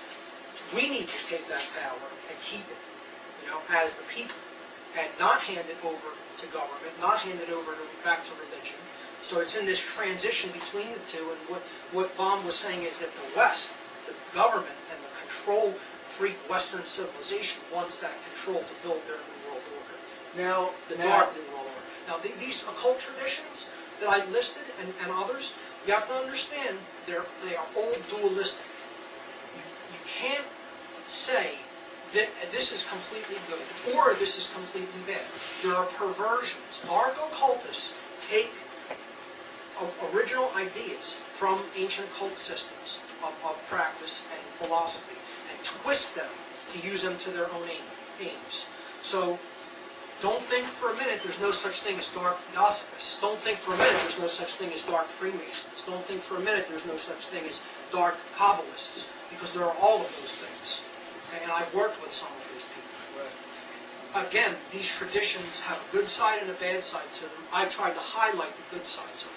[SPEAKER 2] we need to take that power and keep it, as the people, and not hand it over to government, not hand it over back to religion. So it's in this transition between the two, and what Baum was saying is that the West, the government, and the control freak Western civilization wants that control to build their new world order.
[SPEAKER 3] Now,
[SPEAKER 2] The dark new world order. Now, these occult traditions that I listed and others, you have to understand they are all dualistic. You can't say that this is completely good or this is completely bad. There are perversions. Dark occultists take original ideas from ancient cult systems of practice and philosophy and twist them to use them to their own aims. So don't think for a minute there's no such thing as dark theosophists. Don't think for a minute there's no such thing as dark Freemasons. Don't think for a minute there's no such thing as dark Kabbalists, because there are all of those things. Okay? And I've worked with some of these people. Again, these traditions have a good side and a bad side to them. I've tried to highlight the good sides of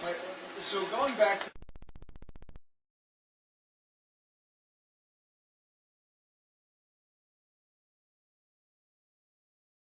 [SPEAKER 2] them.
[SPEAKER 3] so going back to